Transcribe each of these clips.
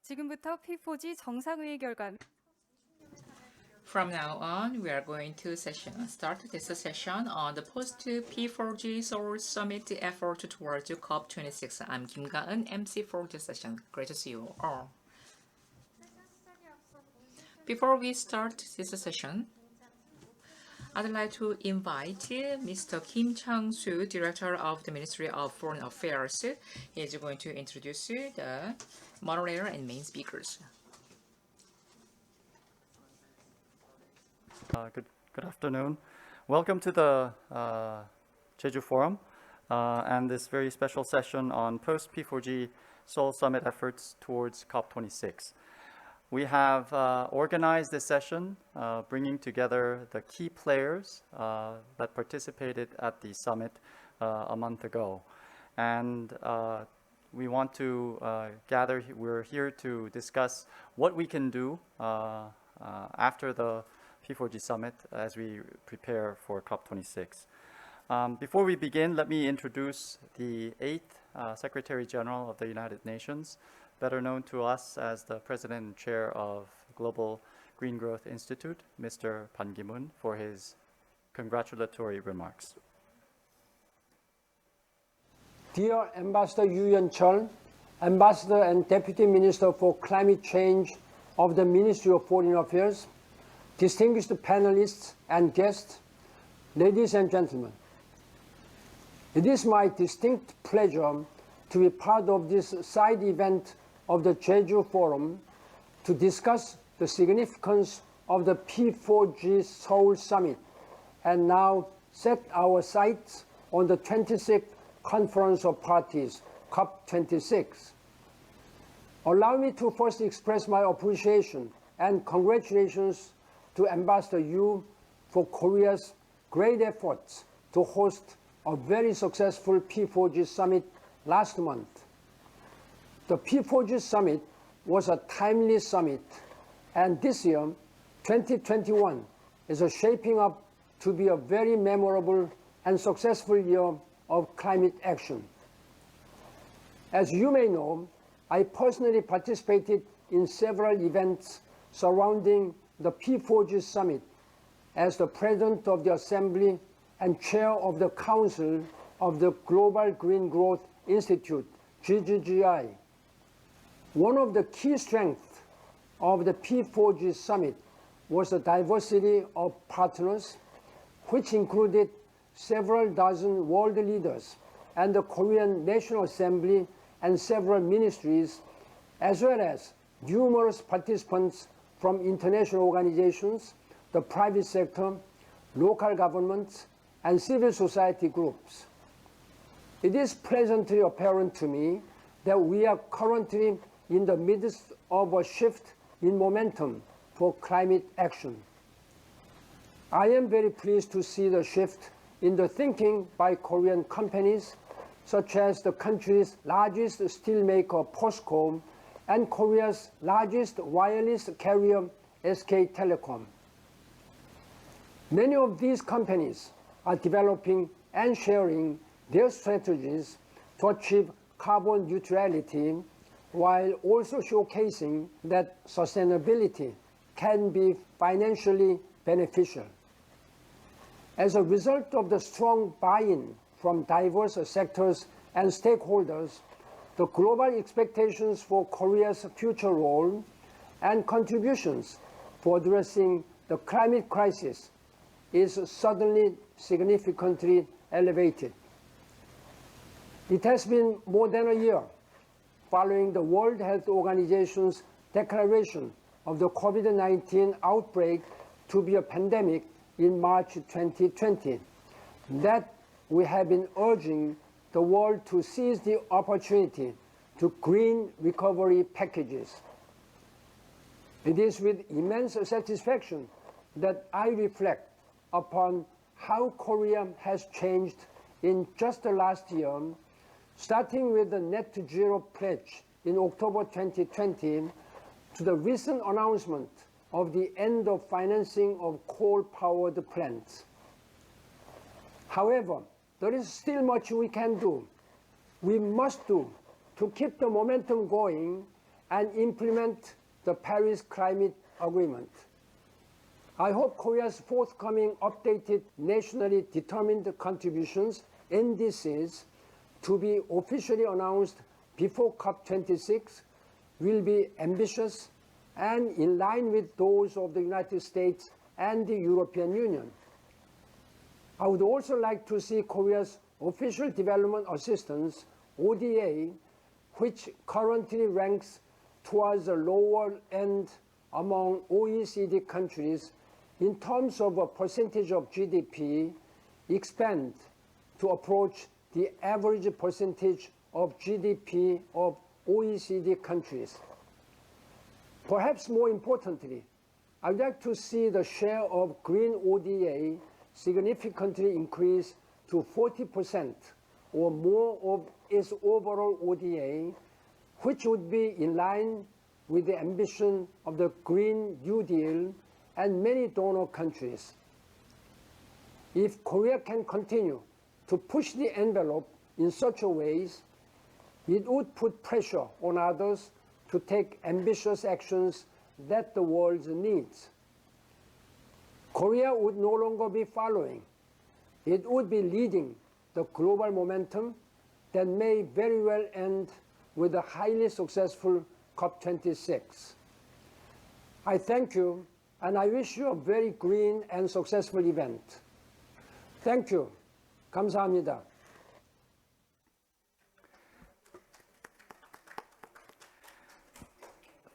지금부터 P4G 정상회의 결과 From now on, we are going to start this session on the post-P4G Seoul Summit effort towards COP26. I'm Kim Ga-eun, MC for this session. Great to see you all. Before we start this session, I'd like to invite Mr. Kim Chang-soo, Director of the Ministry of Foreign Affairs. He is going to introduce the moderator and main speakers. Good afternoon. Welcome to the Jeju Forum and this very special session on post-P4G Seoul Summit efforts towards COP26. We have organized this session bringing together the key players that participated at the summit a month ago. And we want to we're here to discuss what we can do after the P4G Summit as we prepare for COP26. Before we begin, let me introduce the 8th Secretary General of the United Nations, better known to us as the President and Chair of Global Green Growth Institute, Mr. Ban Ki-moon, for his congratulatory remarks. Dear Ambassador Yoo Yeon-chul, Ambassador and Deputy Minister for Climate Change of the Ministry of Foreign Affairs, distinguished panelists and guests, ladies and gentlemen. It is my distinct pleasure to be part of this side event of the Jeju Forum to discuss the significance of the P4G Seoul Summit and now set our sights on the 26th Conference of Parties, COP26. Allow me to first express my appreciation and congratulations to Ambassador Yoo for Korea's great efforts to host a very successful P4G Summit last month. The P4G Summit was a timely summit, and this year, 2021, is shaping up to be a very memorable and successful year of climate action. As you may know, I personally participated in several events surrounding the P4G Summit as the President of the Assembly and Chair of the Council of the Global Green Growth Institute, Gggi. One of the key strengths of the P4G Summit was the diversity of partners, which included several dozen world leaders and the Korean National Assembly and several ministries, as well as numerous participants from international organizations, the private sector, local governments, and civil society groups. It is pleasantly apparent to me that we are currently in the midst of a shift in momentum for climate action. I am very pleased to see the shift in the thinking by Korean companies, such as the country's largest steelmaker, POSCO, and Korea's largest wireless carrier, SK Telecom. Many of these companies are developing and sharing their strategies to achieve carbon neutrality, while also showcasing that sustainability can be financially beneficial. As a result of the strong buy-in from diverse sectors and stakeholders, the global expectations for Korea's future role and contributions for addressing the climate crisis is suddenly significantly elevated. It has been more than a year following the World Health Organization's declaration of the COVID-19 outbreak to be a pandemic in March 2020 that we have been urging the world to seize the opportunity to green recovery packages. It is with immense satisfaction that I reflect upon how Korea has changed in just the last year, starting with the net zero pledge in October 2020 to the recent announcement of the end of financing of coal-powered plants. However, there is still much we can do. We must do to keep the momentum going and implement the Paris Climate Agreement. I hope Korea's forthcoming updated nationally determined contributions, NDCs, to be officially announced before COP26 will be ambitious and in line with those of the United States and the European Union. I would also like to see Korea's official development assistance, ODA, which currently ranks towards the lower end among OECD countries in terms of a percentage of GDP, expand to approach the average percentage of GDP of OECD countries. Perhaps more importantly, I would like to see the share of green ODA significantly increase to 40% or more of its overall ODA, which would be in line with the ambition of the Green New Deal and many donor countries. If Korea can continue to push the envelope in such a ways, it would put pressure on others to take ambitious actions that the world needs. Korea would no longer be following. It would be leading the global momentum that may very well end with a highly successful COP26. I thank you, and I wish you a very green and successful event. Thank you. 감사합니다.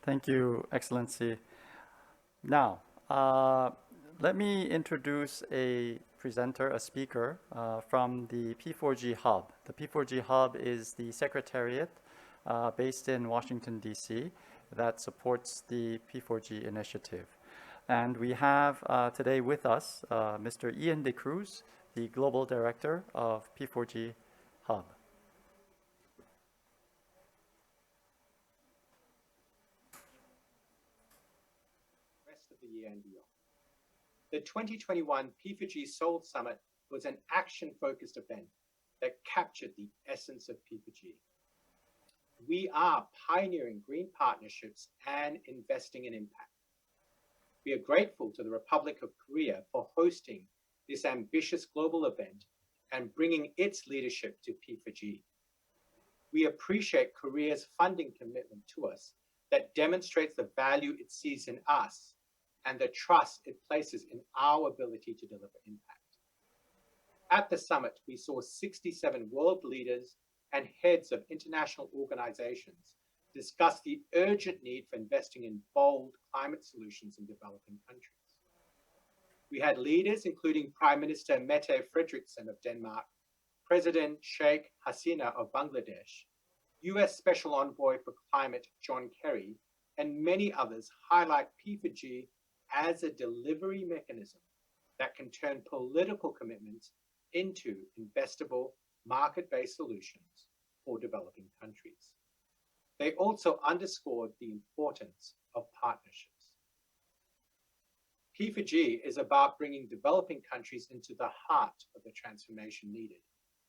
Thank you, Excellency. Now, let me introduce a presenter, a speaker from the P4G Hub. The P4G Hub is the secretariat based in Washington, D.C. that supports the P4G initiative. And we have today with us Mr. Ian De Cruz, the Global Director of P4G Hub. Rest of the year and beyond. The 2021 P4G Seoul Summit was an action-focused event that captured the essence of P4G. We are pioneering green partnerships and investing in impact. We are grateful to the Republic of Korea for hosting this ambitious global event and bringing its leadership to P4G. We appreciate Korea's funding commitment to us that demonstrates the value it sees in us and the trust it places in our ability to deliver impact. At the summit, we saw 67 world leaders and heads of international organizations discuss the urgent need for investing in bold climate solutions in developing countries. We had leaders including Prime Minister Mette Frederiksen of Denmark, President Sheikh Hasina of Bangladesh, US Special Envoy for Climate John Kerry, and many others highlight P4G as a delivery mechanism that can turn political commitments into investable, market-based solutions for developing countries. They also underscored the importance of partnerships. P4G is about bringing developing countries into the heart of the transformation needed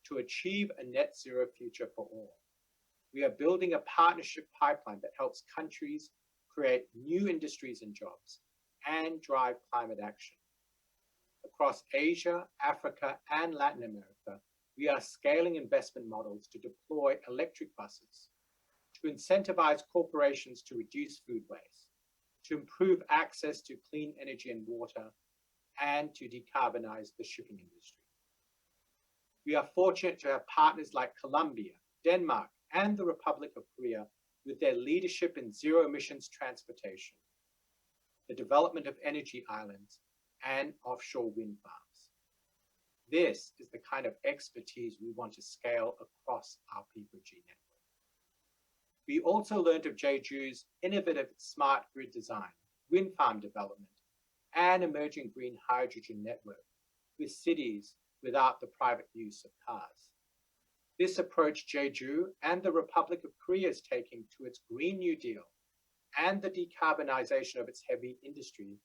to achieve a net zero future for all. We are building a partnership pipeline that helps countries create new industries and jobs and drive climate action. Across Asia, Africa, and Latin America, we are scaling investment models to deploy electric buses, to incentivize corporations to reduce food waste, to improve access to clean energy and water, and to decarbonize the shipping industry. We are fortunate to have partners like Colombia, Denmark, and the Republic of Korea with their leadership in zero emissions transportation, the development of energy islands, and offshore wind farms. This is the kind of expertise we want to scale across our P4G network. We also learned of Jeju's innovative smart grid design, wind farm development, and emerging green hydrogen network with cities without the private use of cars. This approach Jeju and the Republic of Korea is taking to its Green New Deal and the decarbonization of its heavy industry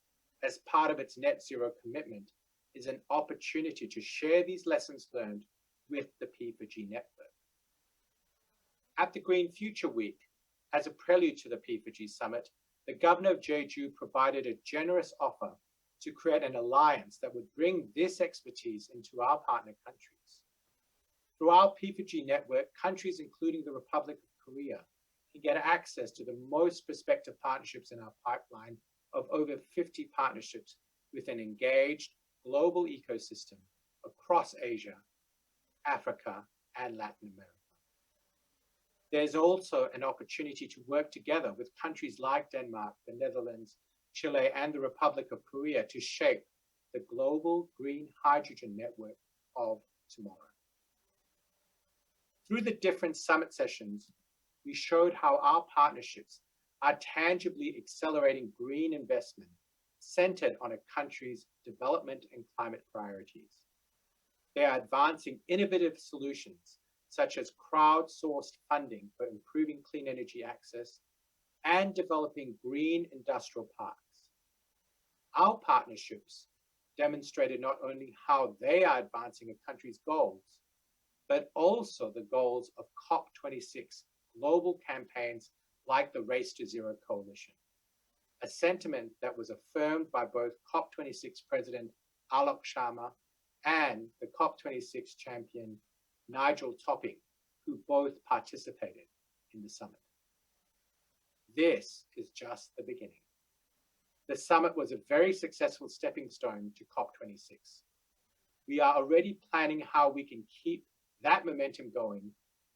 as part of its net zero commitment is an opportunity to share these lessons learned with the P4G network. At the Green Future Week As a prelude to the P4G summit, the governor of Jeju provided a generous offer to create an alliance that would bring this expertise into our partner countries. Through our P4G network, countries including the Republic of Korea can get access to the most prospective partnerships in our pipeline of over 50 partnerships with an engaged global ecosystem across Asia, Africa, and Latin America. There's also an opportunity to work together with countries like Denmark, the Netherlands, Chile, and the Republic of Korea to shape the global green hydrogen network of tomorrow. Through the different summit sessions, we showed how our partnerships are tangibly accelerating green investment centered on a country's development and climate priorities. They are advancing innovative solutions such as crowdsourced funding for improving clean energy access and developing green industrial parks. Our partnerships demonstrated not only how they are advancing a country's goals, but also the goals of COP26 global campaigns like the Race to Zero Coalition, a sentiment that was affirmed by both COP26 President Alok Sharma and the COP26 champion Nigel Topping, who both participated in the summit. This is just the beginning. The summit was a very successful stepping stone to COP26. We are already planning how we can keep that momentum going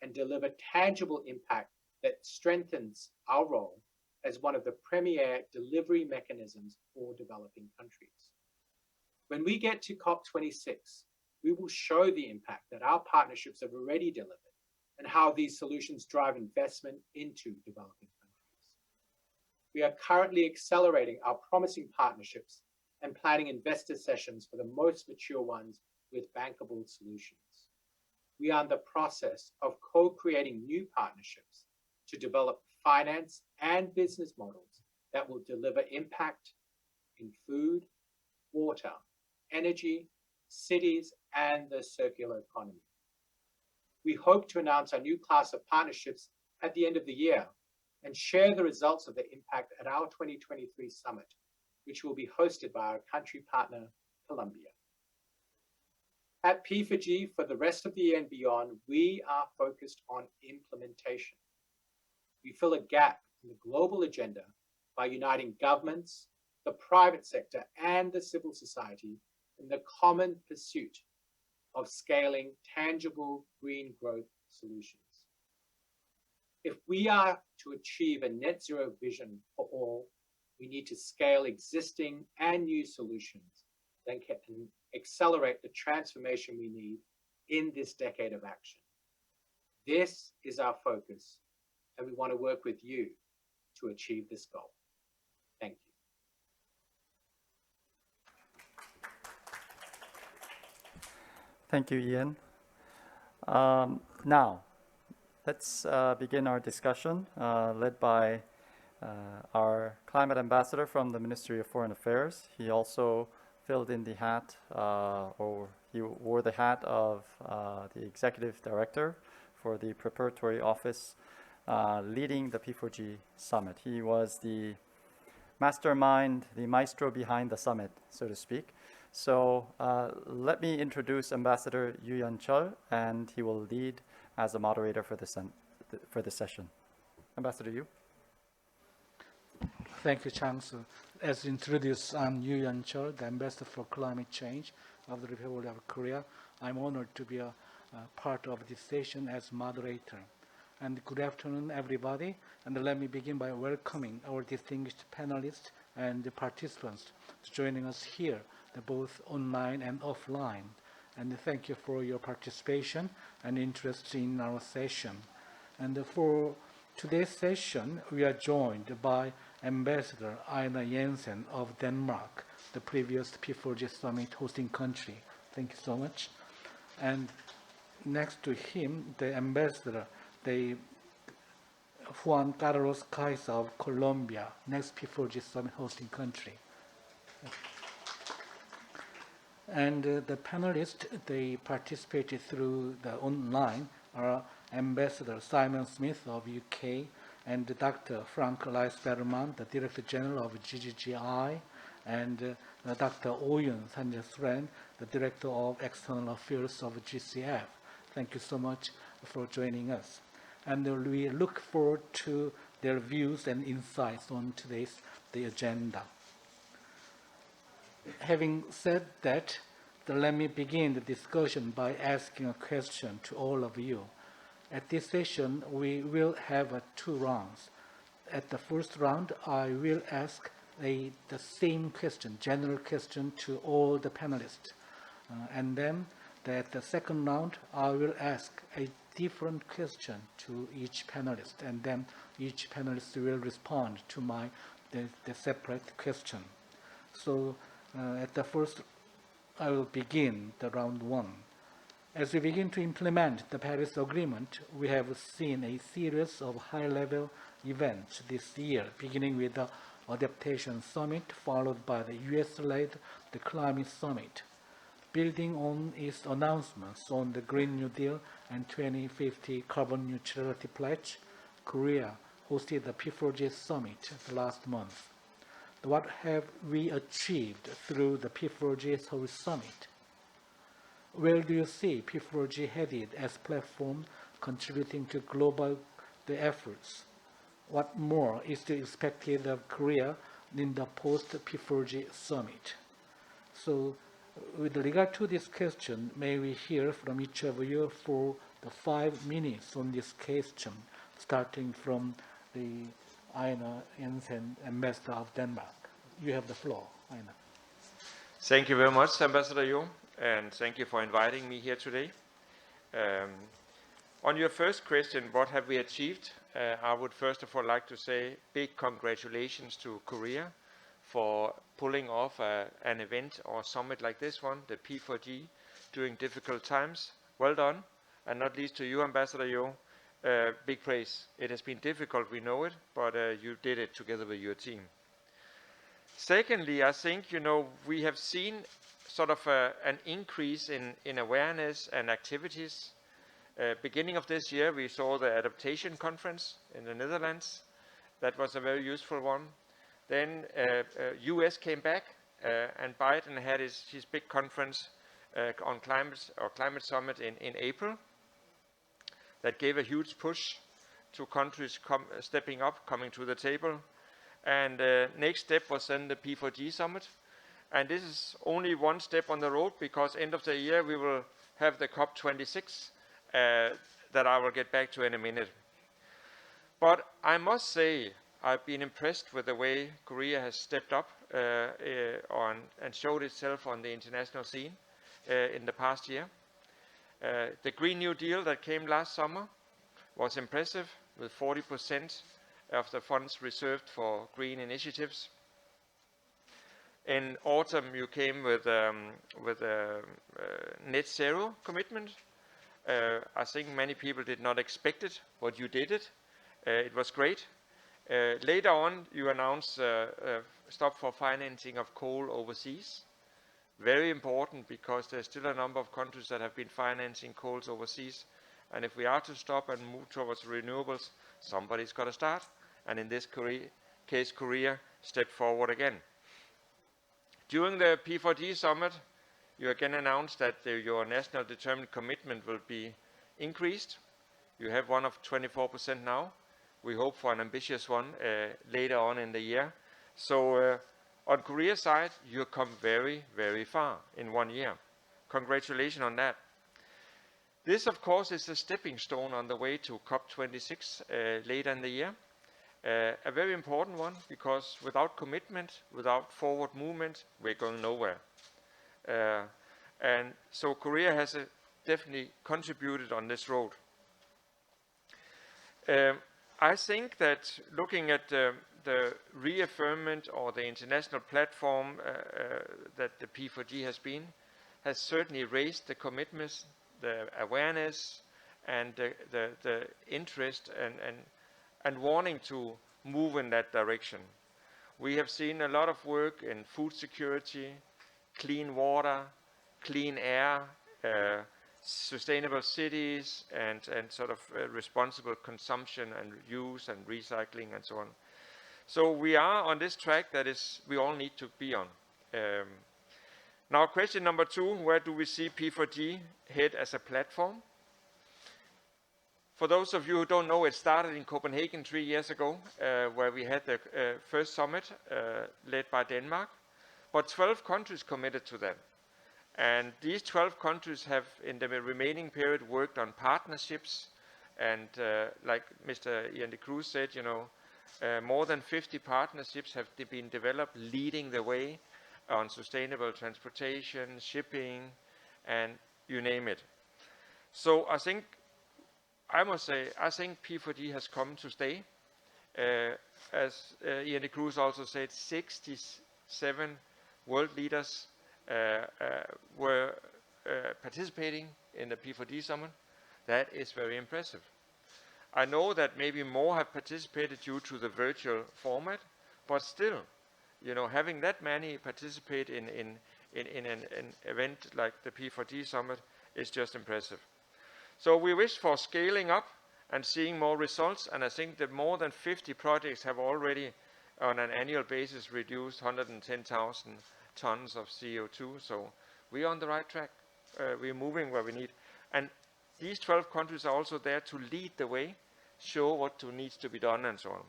and deliver tangible impact that strengthens our role as one of the premier delivery mechanisms for developing countries. When we get to COP26, we will show the impact that our partnerships have already delivered and how these solutions drive investment into developing countries. We are currently accelerating our promising partnerships and planning investor sessions for the most mature ones with bankable solutions. We are in the process of co-creating new partnerships to develop finance and business models that will deliver impact in food, water, energy, cities, and the circular economy. We hope to announce our new class of partnerships at the end of the year and share the results of the impact at our 2023 summit, which will be hosted by our country partner, Colombia. At P4G, for the rest of the year and beyond, we are focused on implementation. We fill a gap in the global agenda by uniting governments, the private sector, and the civil society in the common pursuit of scaling tangible green growth solutions. If we are to achieve a net zero vision for all, we need to scale existing and new solutions that can accelerate the transformation we need in this decade of action. This is our focus, and we want to work with you to achieve this goal. Thank you. Thank you, Ian. Now, let's begin our discussion led by our climate ambassador from the Ministry of Foreign Affairs. He also filled in the hat, or he wore the hat of the executive director for the preparatory office leading the P4G summit. He was the mastermind, the maestro behind the summit, so to speak. So let me introduce Ambassador Yoo Chul, and he will lead as a moderator for the session. Ambassador Yoo. Thank you, Chang-soo. As introduced, I'm Yoo Chul, the Ambassador for Climate Change of the Republic of Korea. I'm honored to be a part of this session as moderator. And good afternoon, everybody. And let me begin by welcoming our distinguished panelists and the participants joining us here, both online and offline. And thank you for your participation and interest in our session. And for today's session, we are joined by Ambassador Ina Jensen of Denmark, the previous P4G summit hosting country. Thank you so much. And next to him, the ambassador, the Juan Carlos Caiza of Colombia, next P4G summit hosting country. And the panelists, they participated through the online, are Ambassador Simon Smith of UK and Dr. Frank Leisberman, the Director General of Gggi, and Dr. Oyun Sanjasren, the Director of External Affairs of GCF. Thank you so much for joining us. And we look forward to their views and insights on today's agenda. Having said that, let me begin the discussion by asking a question to all of you. At this session, we will have 2 rounds. At the first round, I will ask the same question, general question, to all the panelists. And then at the second round, I will ask a different question to each panelist, and then each panelist will respond to the separate question. So at the first, I will begin the round 1. As we begin to implement the Paris Agreement, we have seen a series of high-level events this year, beginning with the Adaptation Summit, followed by the US-led the Climate Summit. Building on its announcements on the Green New Deal and 2050 carbon neutrality pledge, Korea hosted the P4G Summit last month. What have we achieved through the P4G Seoul Summit? Where do you see P4G headed as platform contributing to global efforts? What more is to be expected of Korea in the post-P4G Summit? So, with regard to this question, may we hear from each of you for the 5 minutes on this question, starting from the Aina Jensen, Ambassador of Denmark. You have the floor, Aina. Thank you very much, Ambassador Yo, and thank you for inviting me here today. On your first question, what have we achieved? I would first of all like to say big congratulations to Korea for pulling off an event or summit like this one, the P4G, during difficult times. Well done, and not least to you, Ambassador Yo. Big praise. It has been difficult, we know it, but you did it together with your team. Secondly, I think, we have seen sort of an increase in awareness and activities. Beginning of this year, we saw the Adaptation Conference in the Netherlands. That was a very useful one. Then US came back, and Biden had his big conference on climate summit in April. That gave a huge push to countries stepping up, coming to the table. And next step was then the P4G summit. And this is only one step on the road, because end of the year we will have the COP26 that I will get back to in a minute. But I must say, I've been impressed with the way Korea has stepped up and showed itself on the international scene in the past year. The Green New Deal that came last summer was impressive, with 40% of the funds reserved for green initiatives. In autumn, you came with a net zero commitment. I think many people did not expect it, but you did it. It was great. Later on, you announced stop for financing of coal overseas. Very important, because there's still a number of countries that have been financing coals overseas. And if we are to stop and move towards renewables, somebody's got to start. And in this case, Korea stepped forward again. During the P4G summit, you again announced that your national determined commitment will be increased. You have one of 24% now. We hope for an ambitious one later on in the year. So on Korea's side, you have come very, very far in 1 year. Congratulations on that. This, of course, is a stepping stone on the way to COP26 later in the year. A very important one, because without commitment, without forward movement, we're going nowhere. And so Korea has definitely contributed on this road. I think that looking at the reaffirmment or the international platform that the P4G has certainly raised the commitments, the awareness, and the interest and wanting to move in that direction. We have seen a lot of work in food security, clean water, clean air, sustainable cities and sort of responsible consumption and use and recycling and so on. So we are on this track that is we all need to be on. Now question number 2, where do we see P4G head as a platform? For those of you who don't know, it started in Copenhagen 3 years ago, where we had the first summit led by Denmark, but 12 countries committed to that. And these 12 countries have, in the remaining period, worked on partnerships, and like Mr. Ian de Cruz said, you know, more than 50 partnerships have been developed, leading the way on sustainable transportation, shipping, and you name it. So I must say, I think P4G has come to stay. As Ian de Cruz also said, 67 world leaders were participating in the P4G summit. That is very impressive. I know that maybe more have participated due to the virtual format, but still, you know, having that many participate in an event like the P4G summit is just impressive. So we wish for scaling up and seeing more results, and I think that more than 50 projects have already on an annual basis reduced 110,000 tons of CO2, so we're on the right track. We're moving where we need. And these 12 countries are also there to lead the way, show what needs to be done and so on.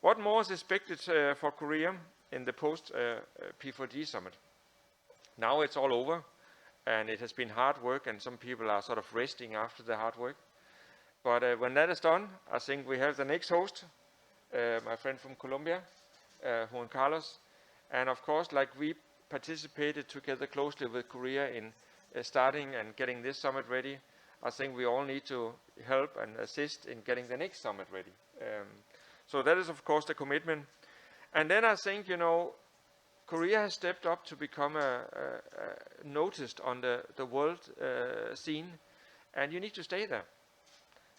What more is expected for Korea in the post-P4G summit? Now it's all over, and it has been hard work, and some people are sort of resting after the hard work. But when that is done, I think we have the next host, my friend from Colombia, Juan Carlos. And of course, like we participated together closely with Korea in starting and getting this summit ready, I think we all need to help and assist in getting the next summit ready. So that is, of course, the commitment. And then I think, you know, Korea has stepped up to become noticed on the world scene, and you need to stay there.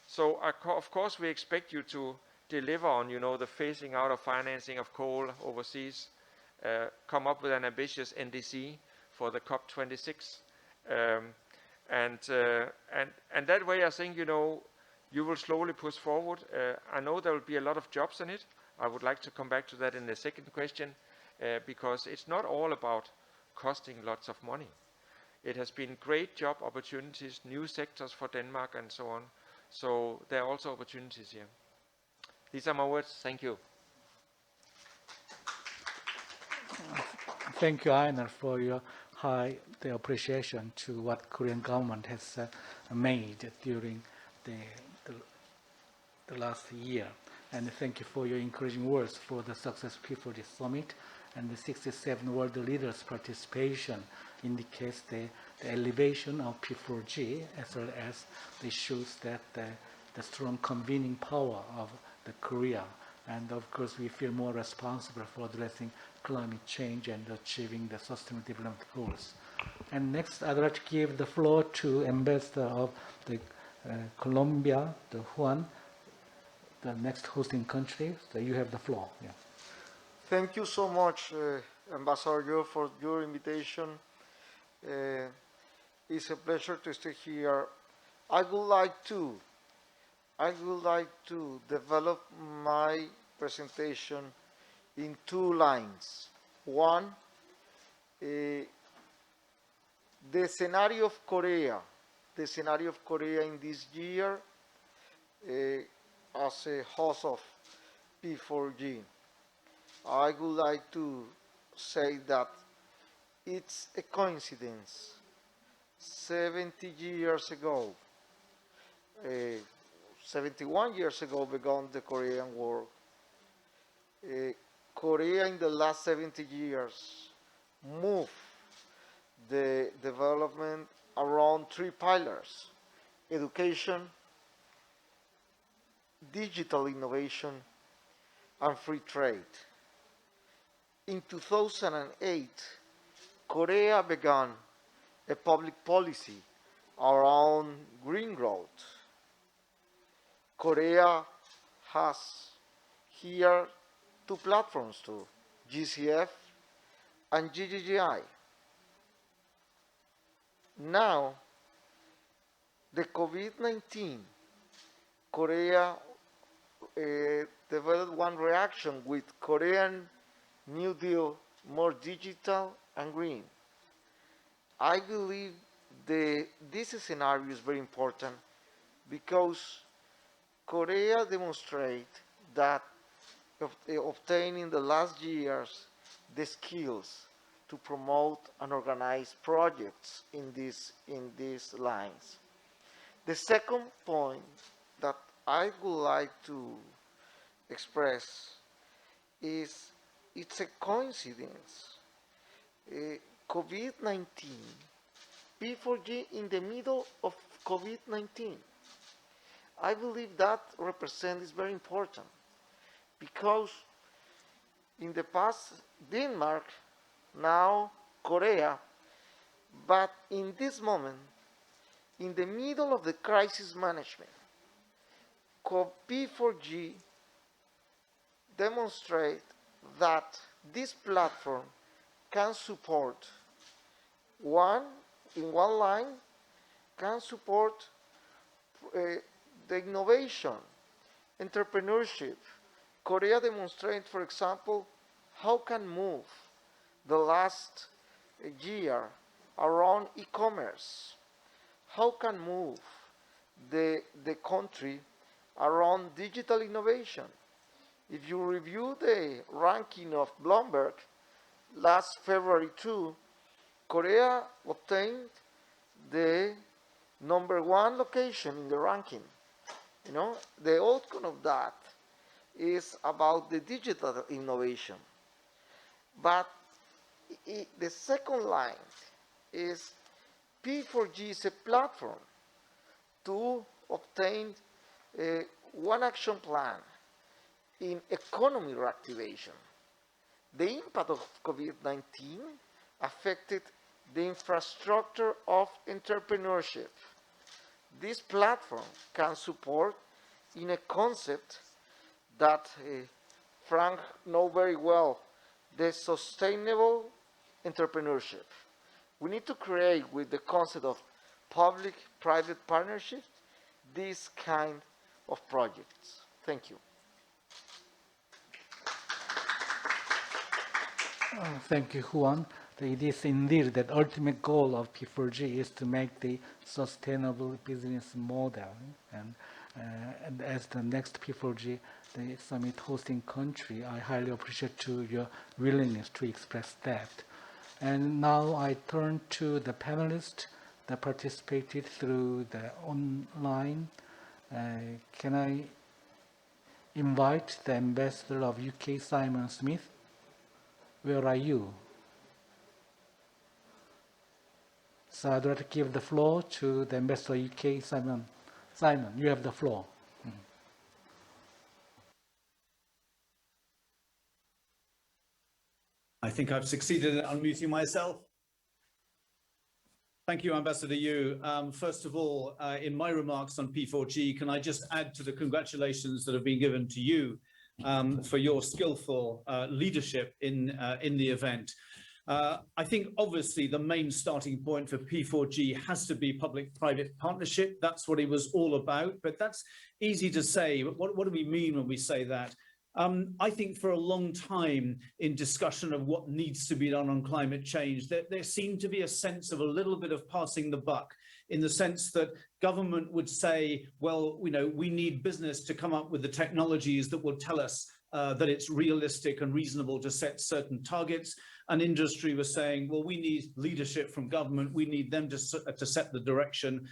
So, of course, we expect you to deliver on, you know, the phasing out of financing of coal overseas, come up with an ambitious NDC for the COP26. And that way, I think, you know, you will slowly push forward. I know there will be a lot of jobs in it. I would like to come back to that in the second question, because it's not all about costing lots of money. It has been great job opportunities, new sectors for Denmark and so on. So there are also opportunities here. These are my words. Thank you. Thank you, Einar, for your high appreciation to what Korean government has made during the last year. And thank you for your encouraging words for the success P4G summit. And the 67 world leaders' participation indicates the elevation of P4G, as well as it shows that the strong convening power of the Korea. And of course, we feel more responsible for addressing climate change and achieving the sustainable development goals. And next, I'd like to give the floor to Ambassador of the Colombia, the Juan, the next hosting country. So you have the floor. Yeah. Thank you so much, Ambassador Joe, for your invitation. It's a pleasure to stay here. I would like to develop my presentation in 2 lines. One, the scenario of Korea in this year as a host of P4G. I would like to say that it's a coincidence. 70 years ago, 71 years ago began the Korean War. Korea in the last 70 years moved the development around 3 pillars: education, digital innovation, and free trade. In 2008, Korea began a public policy around green growth. Korea has here 2 platforms too, GCF and Gggi. Now, the COVID-19, Korea developed one reaction with Korean New Deal, more digital and green. I believe this scenario is very important because Korea demonstrated that obtaining in the last years the skills to promote and organize projects in these lines. The second point that I would like to express is it's a coincidence. COVID-19, P4G in the middle of COVID-19. I believe that represents very important because in the past Denmark, now Korea, but in this moment, in the middle of the crisis management, P4G demonstrate that this platform can support in one line, can support the innovation, entrepreneurship. Korea demonstrated, for example, how can move the last year around e-commerce, how can move the country around digital innovation. If you review the ranking of Bloomberg last February 2, Korea obtained the #1 location in the ranking. You know, the outcome of that is about the digital innovation. But the second line is P4G is a platform to obtain one action plan in economy reactivation. The impact of COVID-19 affected the infrastructure of entrepreneurship. This platform can support in a concept that Frank knows very well, the sustainable entrepreneurship. We need to create with the concept of public-private partnership this kind of projects. Thank you. Thank you, Juan. It is indeed that ultimate goal of P4G is to make the sustainable business model. And as the next P4G, the summit hosting country, I highly appreciate your willingness to express that. And now I turn to the panelists that participated through the online. Can I invite the ambassador of UK, Simon Smith? Where are you? So I'd like to give the floor to the ambassador of UK, Simon. Simon, you have the floor. I think I've succeeded in unmuting myself. Thank you, Ambassador Yu. First of all, in my remarks on P4G, can I just add to the congratulations that have been given to you for your skillful leadership in the event. I think obviously the main starting point for P4G has to be public-private partnership. That's what it was all about, but that's easy to say. But what do we mean when we say that? I think for a long time in discussion of what needs to be done on climate change, there seemed to be a sense of a little bit of passing the buck, in the sense that government would say, well, you know, we need business to come up with the technologies that will tell us that it's realistic and reasonable to set certain targets. And industry was saying, well, we need leadership from government. We need them to set the direction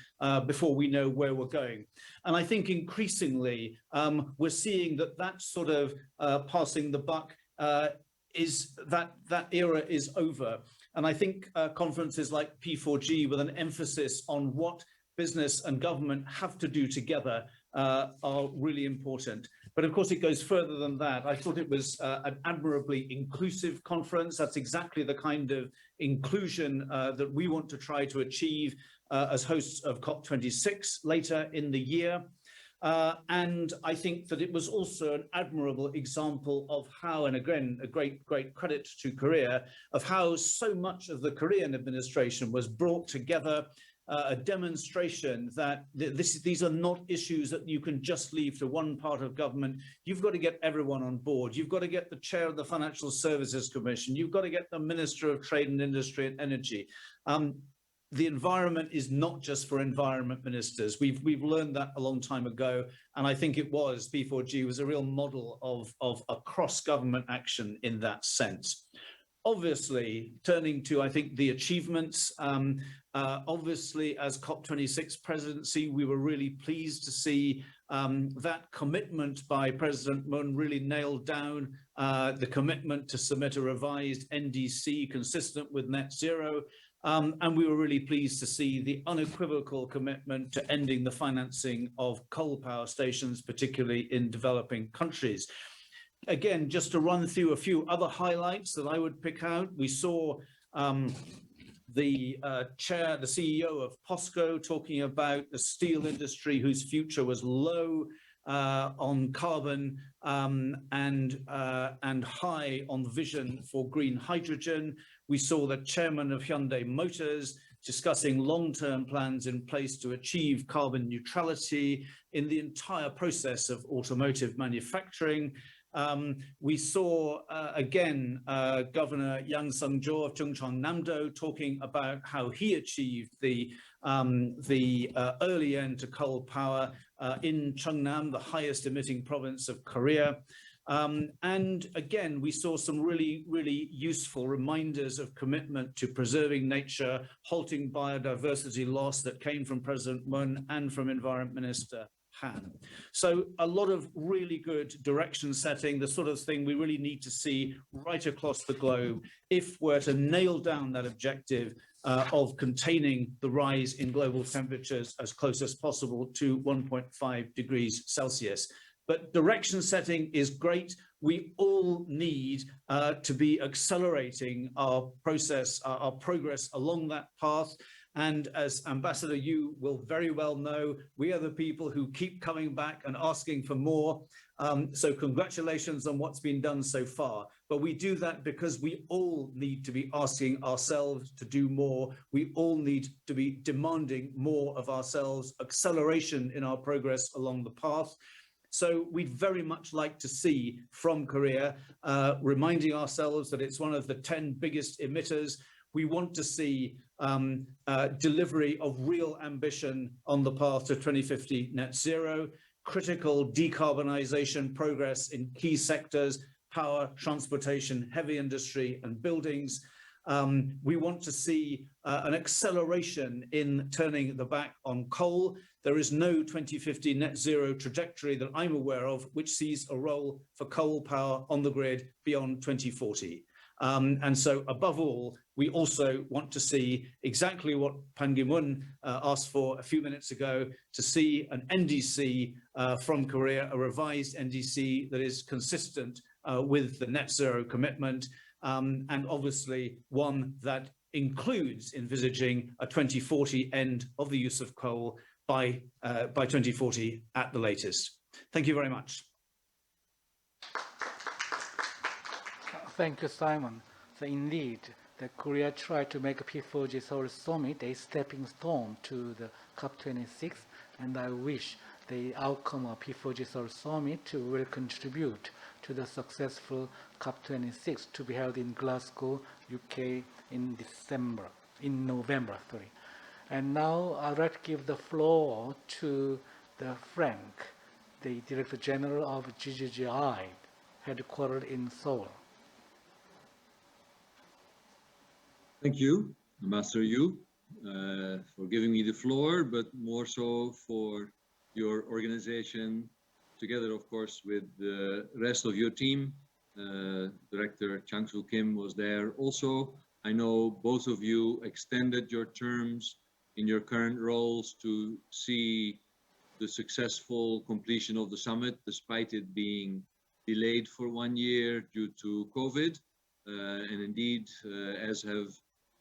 before we know where we're going. And I think increasingly we're seeing that sort of passing the buck is that era is over. And I think conferences like P4G with an emphasis on what business and government have to do together are really important. But of course, it goes further than that. I thought it was an admirably inclusive conference. That's exactly the kind of inclusion that we want to try to achieve as hosts of COP26 later in the year. And I think that it was also an admirable example of how, and again, a great credit to Korea, of how so much of the Korean administration was brought together a demonstration that these are not issues that you can just leave to one part of government. You've got to get everyone on board. You've got to get the chair of the Financial Services Commission. You've got to get the Minister of Trade and Industry and Energy. The environment is not just for environment ministers. We've learned that a long time ago, and I think it was P4G was a real model of a cross-government action in that sense. Obviously, turning to, I think, the achievements, obviously, as COP26 presidency, we were really pleased to see that commitment by President Moon really nailed down the commitment to submit a revised NDC consistent with net zero. And we were really pleased to see the unequivocal commitment to ending the financing of coal power stations, particularly in developing countries. Again, just to run through a few other highlights that I would pick out, we saw the CEO of POSCO talking about the steel industry whose future was low on carbon and high on vision for green hydrogen. We saw the chairman of Hyundai Motors discussing long-term plans in place to achieve carbon neutrality in the entire process of automotive manufacturing. We saw, again, Governor Yang Sung-jo of Chungcheong-namdo talking about how he achieved the early end to coal power in Cheongnam, the highest emitting province of Korea. And again, we saw some really, really useful reminders of commitment to preserving nature, halting biodiversity loss that came from President Moon and from Environment Minister Han. So a lot of really good direction setting, the sort of thing we really need to see right across the globe if we're to nail down that objective of containing the rise in global temperatures as close as possible to 1.5 degrees Celsius. But direction setting is great. We all need to be accelerating our process, our progress along that path. And as Ambassador Yu will very well know, we are the people who keep coming back and asking for more. So congratulations on what's been done so far. But we do that because we all need to be asking ourselves to do more. We all need to be demanding more of ourselves, acceleration in our progress along the path. So we'd very much like to see from Korea, reminding ourselves that it's one of the 10 biggest emitters. We want to see delivery of real ambition on the path to 2050 net zero, critical decarbonization progress in key sectors, power, transportation, heavy industry, and buildings. We want to see an acceleration in turning the back on coal. There is no 2050 net zero trajectory that I'm aware of which sees a role for coal power on the grid beyond 2040. And so above all, we also want to see exactly what Pan Ki-moon asked for a few minutes ago, to see an NDC from Korea, a revised NDC that is consistent with the net zero commitment, and obviously one that includes envisaging a 2040 end of the use of coal by 2040 at the latest. Thank you very much. Thank you, Simon. So indeed, the Korea tried to make a P4G Seoul Summit a stepping stone to the COP26, and I wish the outcome of P4G Seoul Summit will contribute to the successful COP26 to be held in Glasgow, UK in November. And now I'd like to give the floor to Frank, the Director General of Gggi, headquartered in Seoul. Thank you, Ambassador Yu, for giving me the floor, but more so for your organization, together, of course, with the rest of your team. Director Chang-Soo Kim was there also. I know both of you extended your terms in your current roles to see the successful completion of the summit, despite it being delayed for 1 year due to COVID. And indeed, as have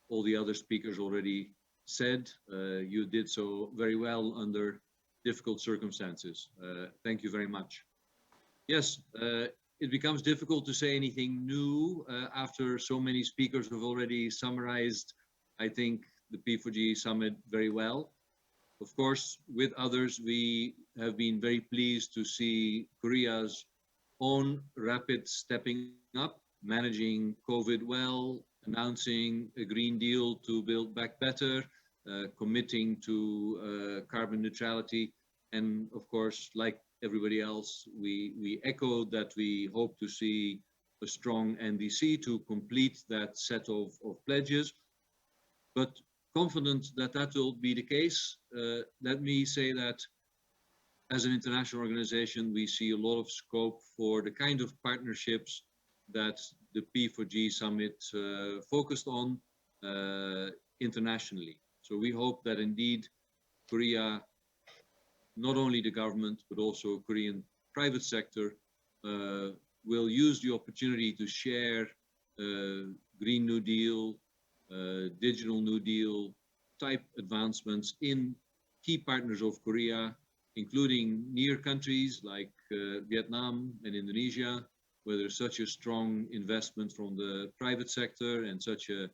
all the other speakers already said, you did so very well under difficult circumstances. Thank you very much. Yes, it becomes difficult to say anything new after so many speakers have already summarized, I think, the P4G summit very well. Of course, with others, we have been very pleased to see Korea's own rapid stepping up, managing COVID well, announcing a Green Deal to build back better, committing to carbon neutrality. And of course, like everybody else, we echo that we hope to see a strong NDC to complete that set of pledges. But confident that that will be the case, let me say that as an international organization, we see a lot of scope for the kind of partnerships that the P4G summit focused on internationally. So we hope that indeed Korea, not only the government, but also Korean private sector, will use the opportunity to share Green New Deal, Digital New Deal type advancements in key partners of Korea, including near countries like Vietnam and Indonesia, where there's such a strong investment from the private sector and such a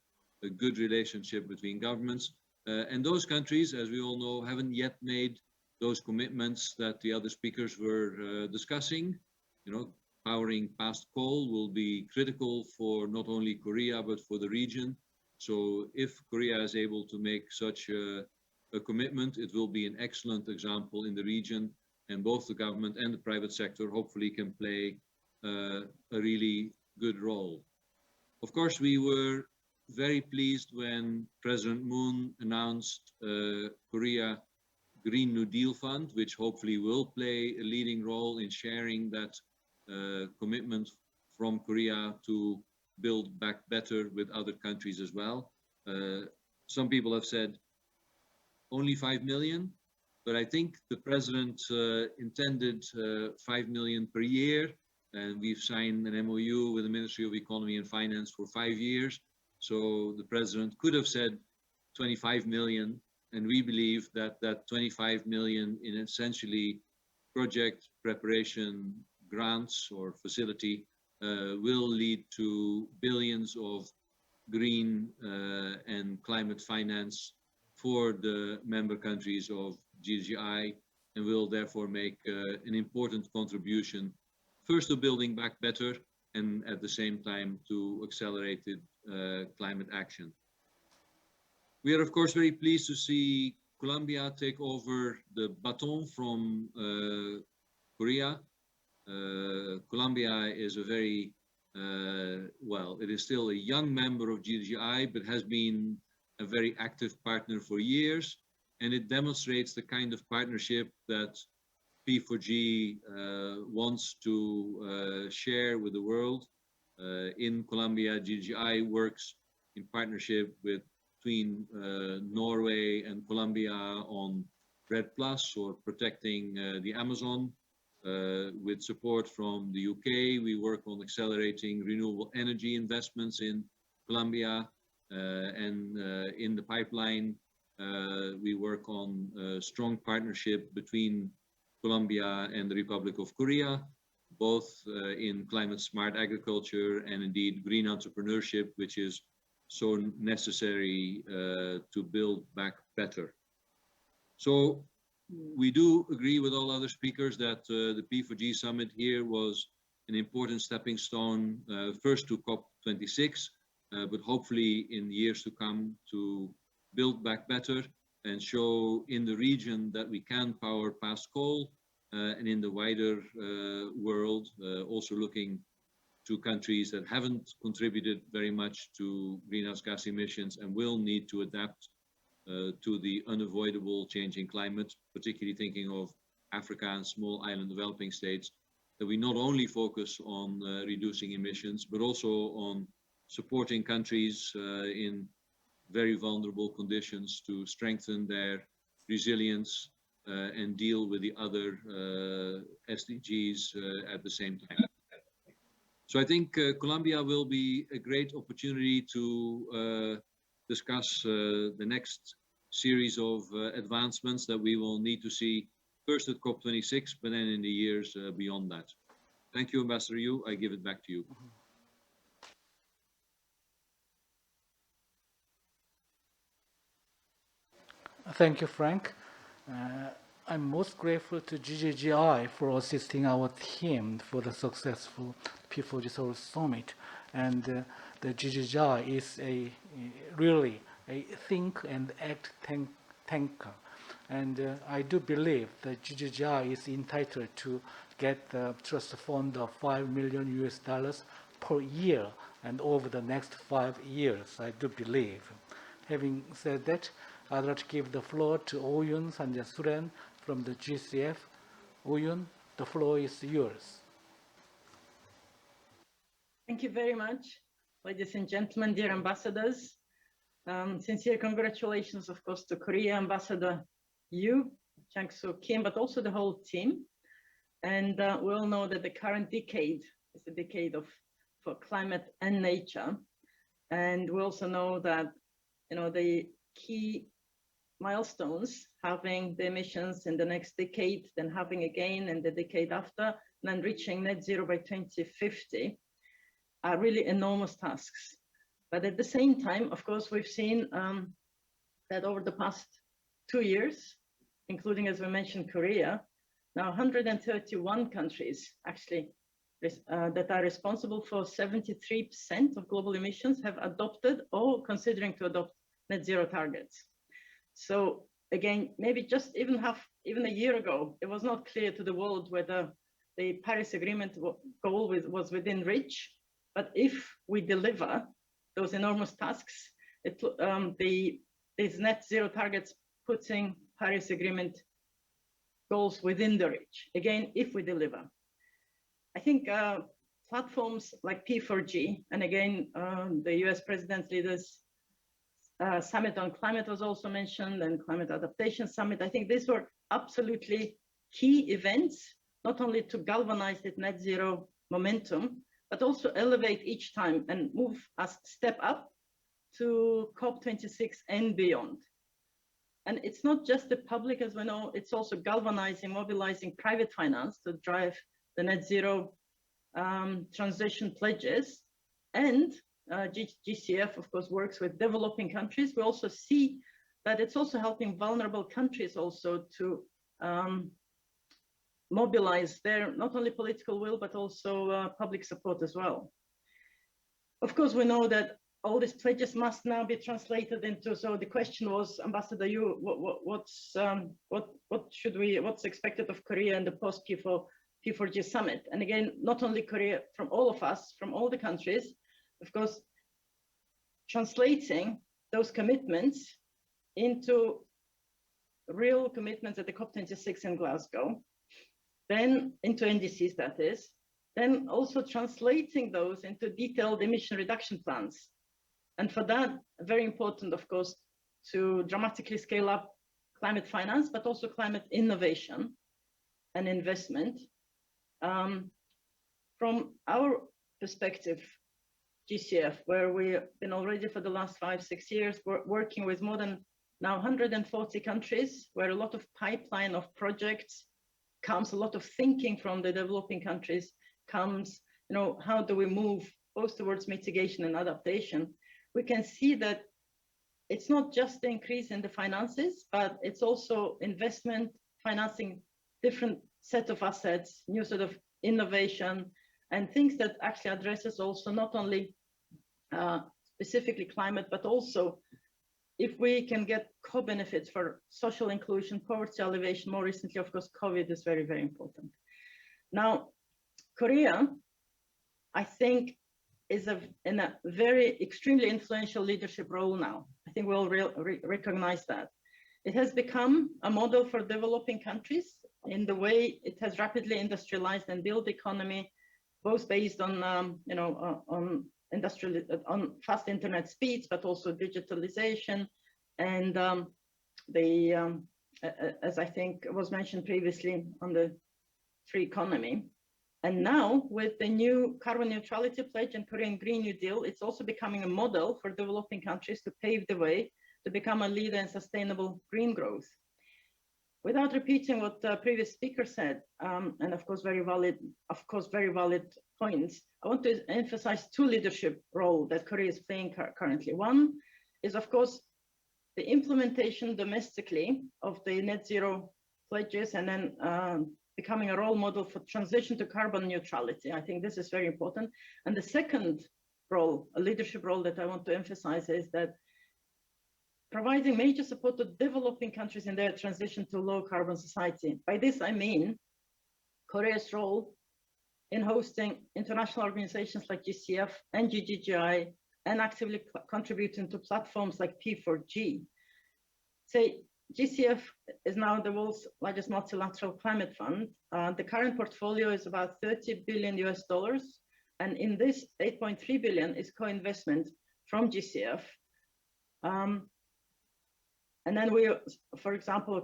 good relationship between governments. And those countries, as we all know, haven't yet made those commitments that the other speakers were discussing. You know, powering past coal will be critical for not only Korea, but for the region. So if Korea is able to make such a commitment, it will be an excellent example in the region, and both the government and the private sector hopefully can play a really good role. Of course, we were very pleased when President Moon announced Korea Green New Deal Fund, which hopefully will play a leading role in sharing that commitment from Korea to build back better with other countries as well. Some people have said only 5 million, but I think the president intended 5 million per year, and we've signed an MOU with the Ministry of Economy and Finance for 5 years. So the president could have said 25 million, and we believe that that 25 million in essentially project preparation grants or facility will lead to billions of green and climate finance for the member countries of Gggi, and will therefore make an important contribution, first to building back better, and at the same time to accelerated climate action. We are of course very pleased to see Colombia take over the baton from Korea. Colombia is a very, well, it is still a young member of Gggi, but has been a very active partner for years, and it demonstrates the kind of partnership that P4G wants to share with the world. In Colombia, Gggi works in partnership between Norway and Colombia on REDD+, or protecting the Amazon. With support from the UK, we work on accelerating renewable energy investments in Colombia, and in the pipeline, we work on a strong partnership between Colombia and the Republic of Korea, both in climate smart agriculture and indeed green entrepreneurship, which is so necessary to build back better. So we do agree with all other speakers that the P4G summit here was an important stepping stone, first to COP26, but hopefully in the years to come to build back better and show in the region that we can power past coal, and in the wider world, also looking to countries that haven't contributed very much to greenhouse gas emissions and will need to adapt to the unavoidable changing climate, particularly thinking of Africa and small island developing states, that we not only focus on reducing emissions, but also on supporting countries in very vulnerable conditions to strengthen their resilience and deal with the other SDGs at the same time. So I think Colombia will be a great opportunity to discuss the next series of advancements that we will need to see first at COP26, but then in the years beyond that. Thank you, Ambassador Yu. I give it back to you. Thank you, Frank. I'm most grateful to Gggi for assisting our team for the successful P4G Seoul Summit. And the Gggi is really a think and act tanker. And I do believe that Gggi is entitled to get the trust fund of $5 million per year and over the next 5 years, I do believe. Having said that, I'd like to give the floor to Oyun Sanjasuren from the GCF. Oyun, the floor is yours. Thank you very much, ladies and gentlemen, dear ambassadors. Sincere congratulations, of course, to Korea Ambassador Yu, Chang-soo Kim, but also the whole team. And we all know that the current decade is a decade for climate and nature. And we also know that, the key milestones, having the emissions in the next decade, then having again in the decade after, and then reaching net zero by 2050, are really enormous tasks. But at the same time, of course, we've seen that over the past 2 years, including, as we mentioned, Korea, now 131 countries actually that are responsible for 73% of global emissions have adopted or considering to adopt net zero targets. So again, maybe just even a year ago, it was not clear to the world whether the Paris Agreement goal was within reach. But if we deliver those enormous tasks, these net zero targets putting Paris Agreement goals within the reach. Again, if we deliver. I think platforms like P4G, and again, the US President's leaders Summit on Climate was also mentioned, and Climate Adaptation Summit. I think these were absolutely key events, not only to galvanize that net zero momentum, but also elevate each time and move us step up to COP26 and beyond. And it's not just the public, as we know, it's also galvanizing, mobilizing private finance to drive the net zero transition pledges. And GCF, of course, works with developing countries. We also see that it's also helping vulnerable countries also to mobilize their not only political will, but also public support as well. Of course, we know that all these pledges must now be translated into, so the question was, Ambassador Yu, what's expected of Korea in the post P4G summit? And again, not only Korea, from all of us, from all the countries, of course, translating those commitments into real commitments at the COP26 in Glasgow, then into NDCs, that is, then also translating those into detailed emission reduction plans. And for that, very important, of course, to dramatically scale up climate finance, but also climate innovation and investment. From our perspective, GCF, where we've been already for the last 5-6 years, we're working with more than now 140 countries, where a lot of pipeline of projects comes, a lot of thinking from the developing countries comes, how do we move both towards mitigation and adaptation? We can see that it's not just the increase in the finances, but it's also investment, financing different set of assets, new sort of innovation, and things that actually addresses also not only specifically climate, but also if we can get co-benefits for social inclusion, poverty alleviation. More recently, of course, COVID is very, very important. Now, Korea, I think, is in a very extremely influential leadership role now. I think we all recognize that. It has become a model for developing countries in the way it has rapidly industrialized and built economy, both based on on fast internet speeds, but also digitalization, and as I think was mentioned previously, on the free economy. And now with the new carbon neutrality pledge and Korean Green New Deal, it's also becoming a model for developing countries to pave the way to become a leader in sustainable green growth. Without repeating what the previous speaker said, and of course very valid points, I want to emphasize two leadership roles that Korea is playing currently. One is, of course, the implementation domestically of the net zero pledges and then becoming a role model for transition to carbon neutrality. I think this is very important. And the second role, a leadership role that I want to emphasize, is that providing major support to developing countries in their transition to low carbon society. By this, I mean Korea's role in hosting international organizations like GCF and Gggi and actively contributing to platforms like P4G. Say, GCF is now the world's largest multilateral climate fund. The current portfolio is about $30 billion US, and in this 8.3 billion is co-investment from GCF. And then we, for example,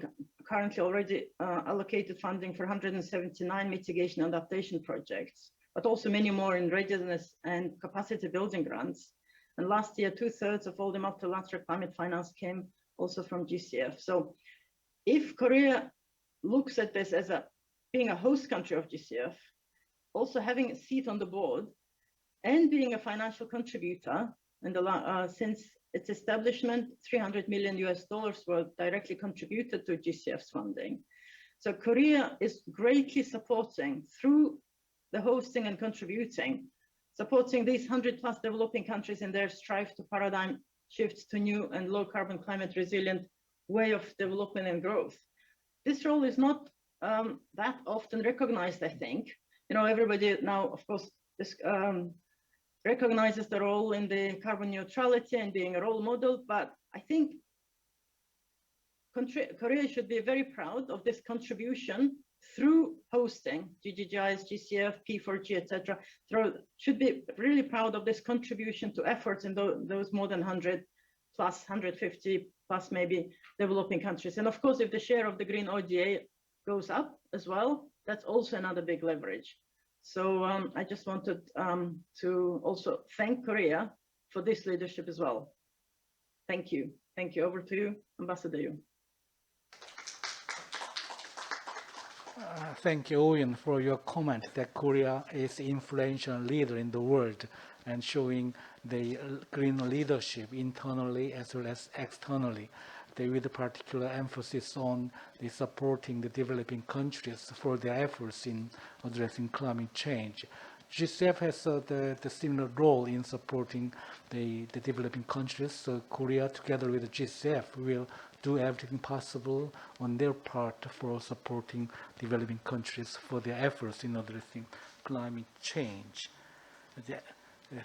currently already allocated funding for 179 mitigation and adaptation projects, but also many more in readiness and capacity building grants. And last year, 2/3 of all the multilateral climate finance came also from GCF. So if Korea looks at this as being a host country of GCF, also having a seat on the board and being a financial contributor, and since its establishment, $300 million US were directly contributed to GCF's funding. So Korea is greatly supporting, through the hosting and contributing, supporting these 100+ developing countries in their strive to paradigm shifts to new and low carbon climate resilient way of development and growth. This role is not that often recognized, I think. You know, everybody now, of course, recognizes the role in the carbon neutrality and being a role model, but I think Korea should be very proud of this contribution through hosting GGGIs, GCF, P4G, etc. Should be really proud of this contribution to efforts in those more than 100+, 150+ maybe developing countries. And of course, if the share of the green ODA goes up as well, that's also another big leverage. So I just wanted to also thank Korea for this leadership as well. Thank you. Thank you. Over to you, Ambassador Yu. Thank you, Owen, for your comment that Korea is an influential leader in the world and showing the green leadership internally as well as externally, with a particular emphasis on the supporting the developing countries for their efforts in addressing climate change. GCF has the similar role in supporting the developing countries. So Korea, together with the GCF, will do everything possible on their part for supporting developing countries for their efforts in addressing climate change.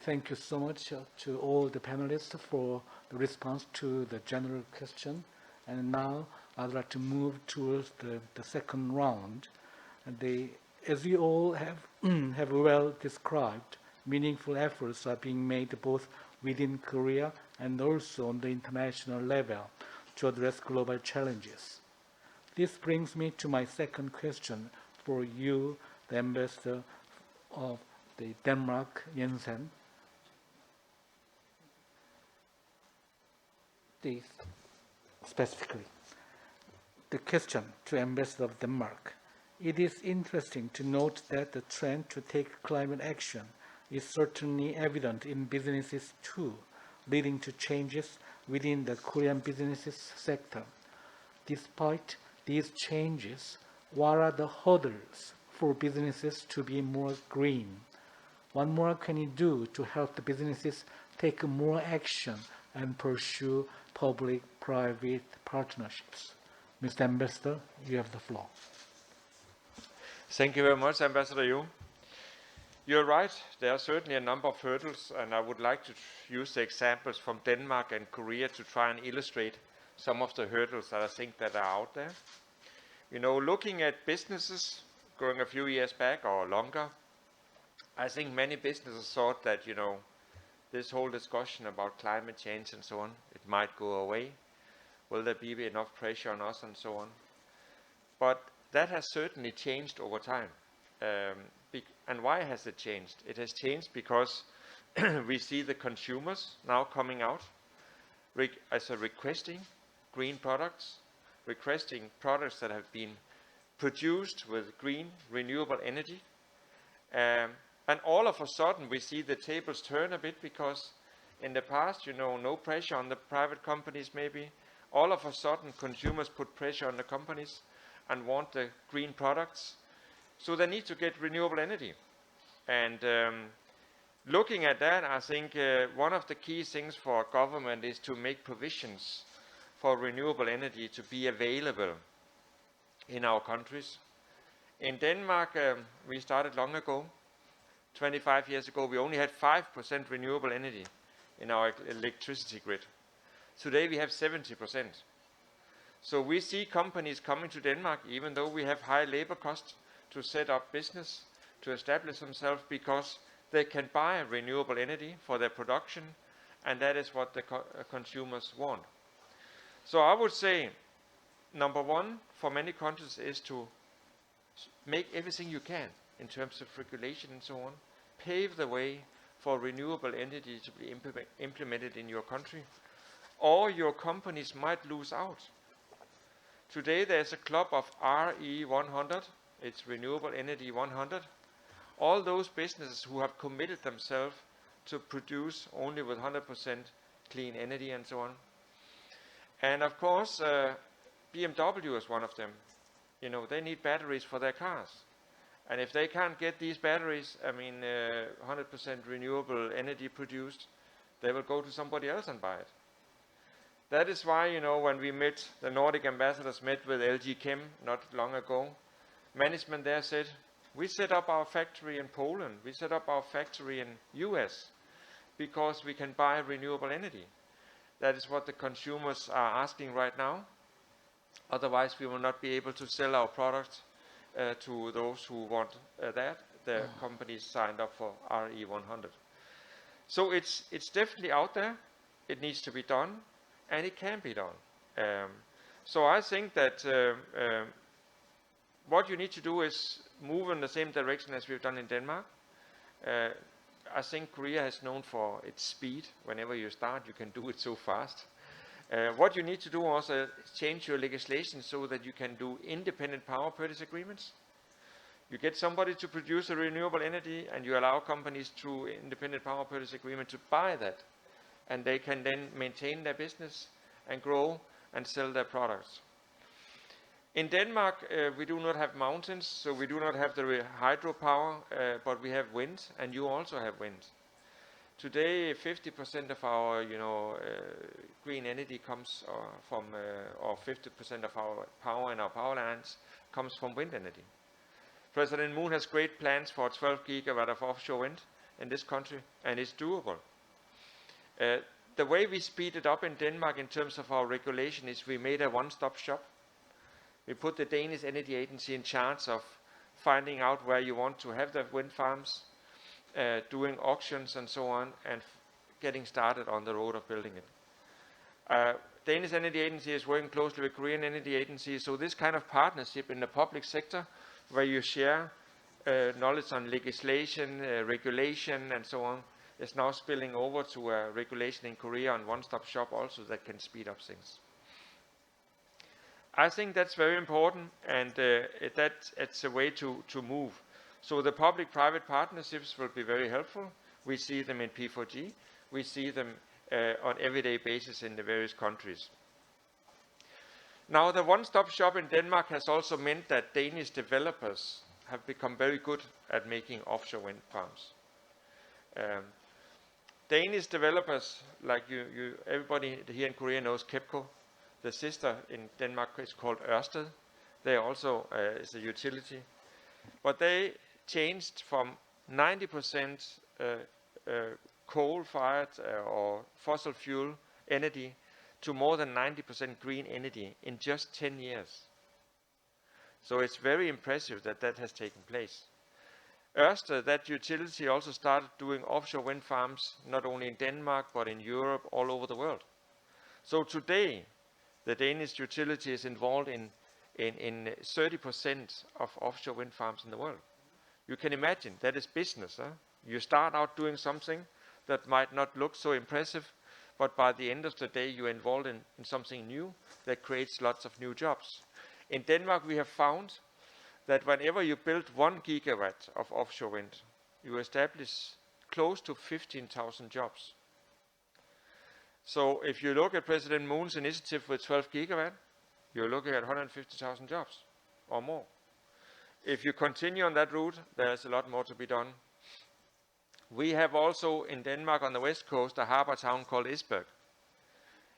Thank you so much to all the panelists for the response to the general question. And now I'd like to move towards the second round. As you all have well described, meaningful efforts are being made both within Korea and also on the international level to address global challenges. This brings me to my second question for you, the Ambassador of the Denmark, Jensen. This specifically, the question to Ambassador of Denmark. It is interesting to note that the trend to take climate action is certainly evident in businesses too, leading to changes within the Korean businesses sector. Despite these changes, what are the hurdles for businesses to be more green? What more can you do to help the businesses take more action and pursue public-private partnerships? Mr. Ambassador, you have the floor. Thank you very much, Ambassador Yu. You're right, there are certainly a number of hurdles, and I would like to use the examples from Denmark and Korea to try and illustrate some of the hurdles that I think that are out there. You know, looking at businesses going a few years back or longer, I think many businesses thought that, you know, this whole discussion about climate change and so on, it might go away. Will there be enough pressure on us and so on? But that has certainly changed over time. And why has it changed? It has changed because we see the consumers now coming out requesting green products, requesting products that have been produced with green, renewable energy. And all of a sudden we see the tables turn a bit, because in the past, you know, no pressure on the private companies maybe, all of a sudden consumers put pressure on the companies and want the green products. So they need to get renewable energy. And looking at that, I think one of the key things for government is to make provisions for renewable energy to be available in our countries. In Denmark, we started long ago. 25 years ago, we only had 5% renewable energy in our electricity grid. Today, we have 70%. So we see companies coming to Denmark, even though we have high labor costs, to set up business, to establish themselves, because they can buy renewable energy for their production, and that is what the consumers want. So I would say, number one, for many countries is to make everything you can in terms of regulation and so on, pave the way for renewable energy to be implemented in your country, or your companies might lose out. Today there's a club of RE100, it's Renewable Energy 100, all those businesses who have committed themselves to produce only with 100% clean energy and so on. And of course, BMW is one of them. You know, they need batteries for their cars. And if they can't get these batteries, 100% renewable energy produced, they will go to somebody else and buy it. That is why, you know, when we met, the Nordic ambassadors met with LG Chem not long ago, management there said, we set up our factory in Poland, we set up our factory in US, because we can buy renewable energy. That is what the consumers are asking right now. Otherwise, we will not be able to sell our products to those who want that. The companies signed up for RE100. So it's definitely out there. It needs to be done, and it can be done. So I think that what you need to do is move in the same direction as we've done in Denmark. I think Korea is known for its speed. Whenever you start, you can do it so fast. What you need to do also is change your legislation so that you can do independent power purchase agreements. You get somebody to produce a renewable energy and you allow companies through independent power purchase agreement to buy that. And they can then maintain their business and grow and sell their products. In Denmark, we do not have mountains, so we do not have the hydropower, but we have wind, and you also have wind. Today, 50% of our, green energy comes from, or 50% of our power in our power lines comes from wind energy. President Moon has great plans for 12 gigawatt of offshore wind in this country, and it's doable. The way we speed it up in Denmark in terms of our regulation is we made a one-stop shop. We put the Danish Energy Agency in charge of finding out where you want to have the wind farms, doing auctions and so on, and getting started on the road of building it. Danish Energy Agency is working closely with Korean Energy Agency, so this kind of partnership in the public sector, where you share knowledge on legislation, regulation, and so on, is now spilling over to regulation in Korea on one-stop shop also that can speed up things. I think that's very important, and it's a way to move. So the public-private partnerships will be very helpful. We see them in P4G. We see them on everyday basis in the various countries. Now, the one-stop shop in Denmark has also meant that Danish developers have become very good at making offshore wind farms. Danish developers, like everybody here in Korea knows KEPCO. The sister in Denmark is called Ørsted. They also is a utility. But they changed from 90% coal-fired or fossil fuel energy to more than 90% green energy in just 10 years. So it's very impressive that that has taken place. Ørsted, that utility, also started doing offshore wind farms, not only in Denmark, but in Europe, all over the world. So today, the Danish utility is involved in 30% of offshore wind farms in the world. You can imagine, that is business. You start out doing something that might not look so impressive, but by the end of the day, you're involved in something new that creates lots of new jobs. In Denmark, we have found that whenever you build 1 gigawatt of offshore wind, you establish close to 15,000 jobs. So if you look at President Moon's initiative with 12 gigawatt, you're looking at 150,000 jobs or more. If you continue on that route, there's a lot more to be done. We have also in Denmark on the west coast a harbor town called Esbjerg.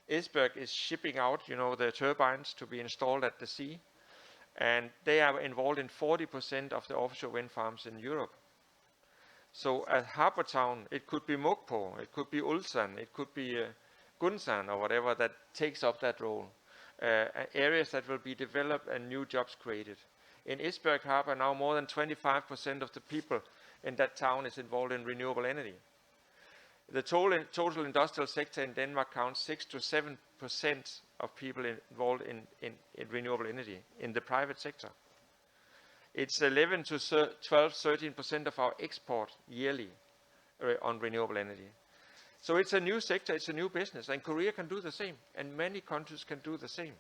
Esbjerg is shipping out, the turbines to be installed at the sea, and they are involved in 40% of the offshore wind farms in Europe. So a harbor town, it could be Mokpo, it could be Ulsan, it could be Gunsan or whatever that takes up that role. Areas that will be developed and new jobs created. In Esbjerg Harbor now more than 25% of the people in that town is involved in renewable energy. The total industrial sector in Denmark counts 6 to 7% of people involved in renewable energy in the private sector. It's 11 to 12, 13% of our export yearly on renewable energy. So it's a new sector, it's a new business, and Korea can do the same, and many countries can do the same.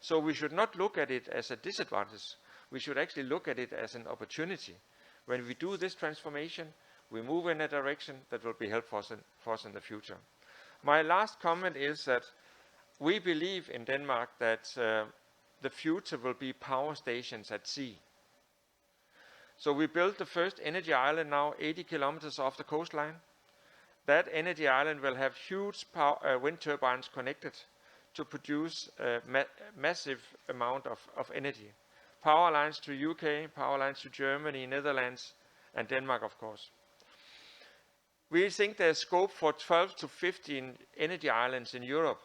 So we should not look at it as a disadvantage. We should actually look at it as an opportunity. When we do this transformation, we move in a direction that will be helpful for us in the future. My last comment is that we believe in Denmark that the future will be power stations at sea. So we built the first energy island now 80 kilometers off the coastline. That energy island will have huge wind turbines connected to produce a massive amount of energy. Power lines to UK, power lines to Germany, Netherlands, and Denmark, of course. We think there's scope for 12 to 15 energy islands in Europe,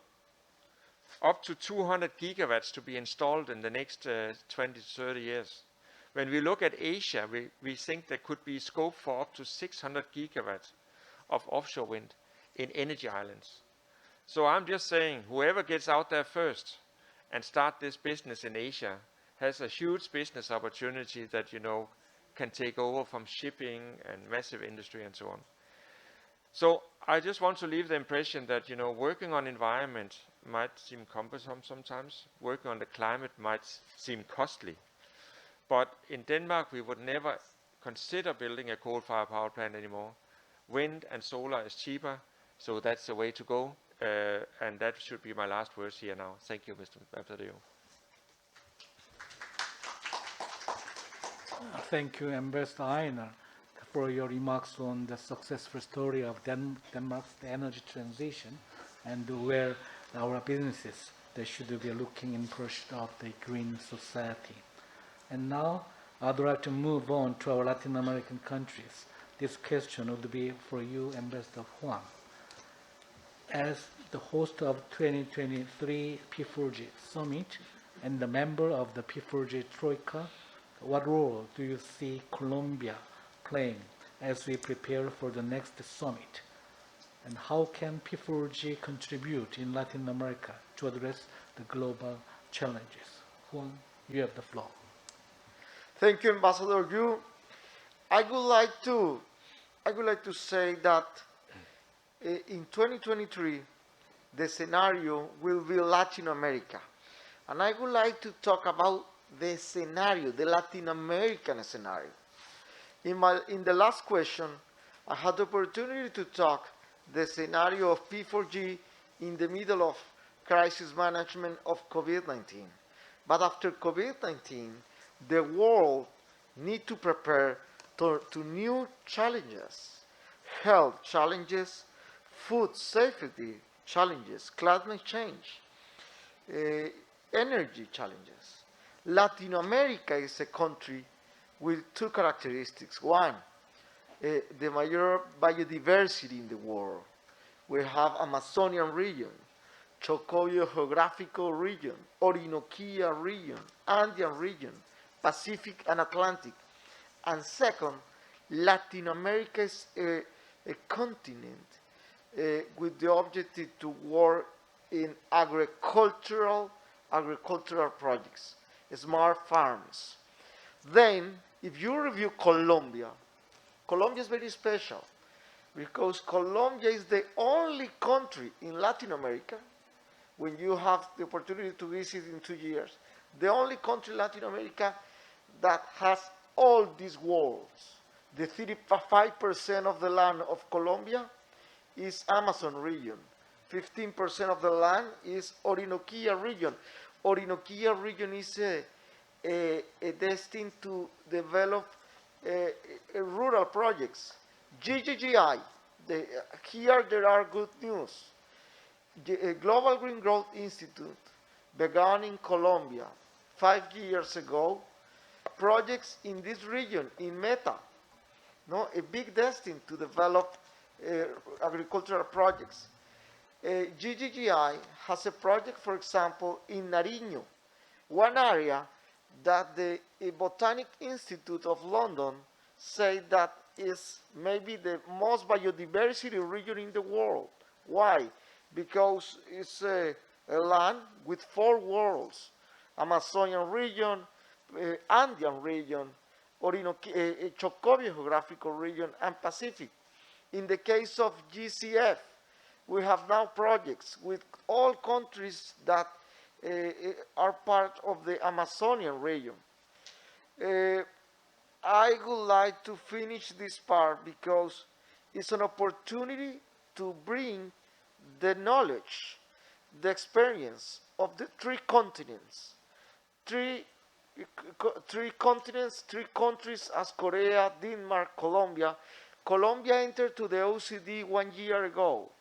up to 200 gigawatts to be installed in the next 20 to 30 years. When we look at Asia, we think there could be scope for up to 600 gigawatts of offshore wind in energy islands. So I'm just saying, whoever gets out there first and start this business in Asia has a huge business opportunity that, can take over from shipping and massive industry and so on. So I just want to leave the impression that, working on environment might seem cumbersome sometimes. Working on the climate might seem costly. But in Denmark, we would never consider building a coal-fired power plant anymore. Wind and solar is cheaper, so that's the way to go. And that should be my last words here now. Thank you, Mr. Ambassador. Thank you, Ambassador Einar, for your remarks on the successful story of Denmark's energy transition and where our businesses they should be looking in pursuit of the green society. And now I'd like to move on to our Latin American countries. This question would be for you, Ambassador Huang. As the host of 2023 P4G Summit and the member of the P4G Troika, what role do you see Colombia playing as we prepare for the next summit? And how can P4G contribute in Latin America to address the global challenges? Juan, you have the floor. Thank you, Ambassador Yu. I would like to say that in 2023, the scenario will be Latin America. And I would like to talk about the scenario, the Latin American scenario. In the last question, I had the opportunity to talk the scenario of P4G in the middle of crisis management of COVID-19. But after COVID-19, the world needs to prepare to new challenges, health challenges, food safety challenges, climate change, energy challenges. Latin America is a country with two characteristics. One, the major biodiversity in the world. We have Amazonian region, Chocoyo geographical region, Orinoquia region, Andean region, Pacific and Atlantic. And second, Latin America is a continent with the objective to work in agricultural projects, smart farms. Then, if you review Colombia, Colombia is very special because Colombia is the only country in Latin America, when you have the opportunity to visit in 2 years, the only country in Latin America that has all these worlds. The 35% of the land of Colombia is Amazon region. 15% of the land is Orinoquia region. Orinoquia region is destined to develop rural projects. Gggi, here there are good news. The Global Green Growth Institute began in Colombia 5 years ago. Projects in this region, in Meta, no, a big destined to develop agricultural projects. Gggi has a project, for example, in Nariño, one area that the Botanic Institute of London say that is maybe the most biodiversity region in the world. Why? Because it's a land with 4 worlds: Amazonian region, Andean region, Chocó geographical region, and Pacific. In the case of GCF, we have now projects with all countries that are part of the Amazonian region. I would like to finish this part because it's an opportunity to bring the knowledge, the experience of the 3 continents, 3 continents, 3 countries as Korea, Denmark, Colombia. Colombia entered to the OECD 1 year ago.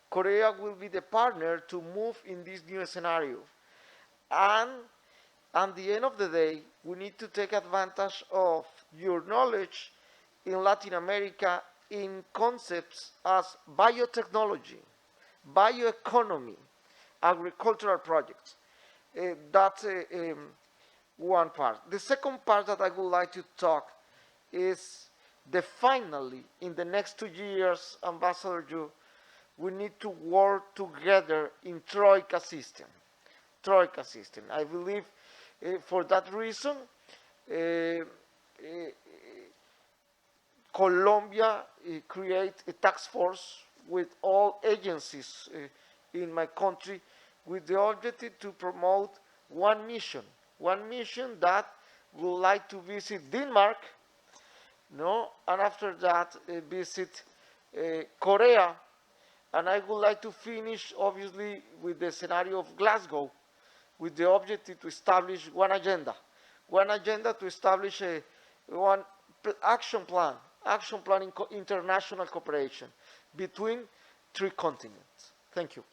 Korea will be the partner to move in this new scenario. And at the end of the day, we need to take advantage of your knowledge in Latin America in concepts as biotechnology, bioeconomy, agricultural projects. That's one part. The second part that I would like to talk is finally, in the next 2 years, Ambassador Yu, we need to work together in Troika system. Troika system. I believe for that reason, Colombia create a task force with all agencies in my country with the objective to promote one mission that would like to visit Denmark, no, and after that visit Korea, and I would like to finish obviously with the scenario of Glasgow, with the objective to establish one agenda to establish one action plan in international cooperation between 3 continents. Thank you.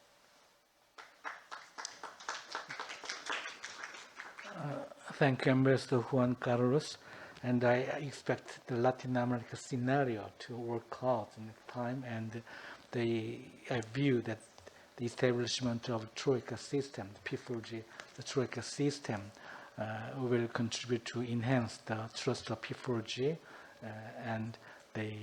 Thank you, Ambassador Juan Carlos. And I expect the Latin America scenario to work out in time. And I view that the establishment of Troika system, the P4G, the Troika system, will contribute to enhance the trust of P4G, and they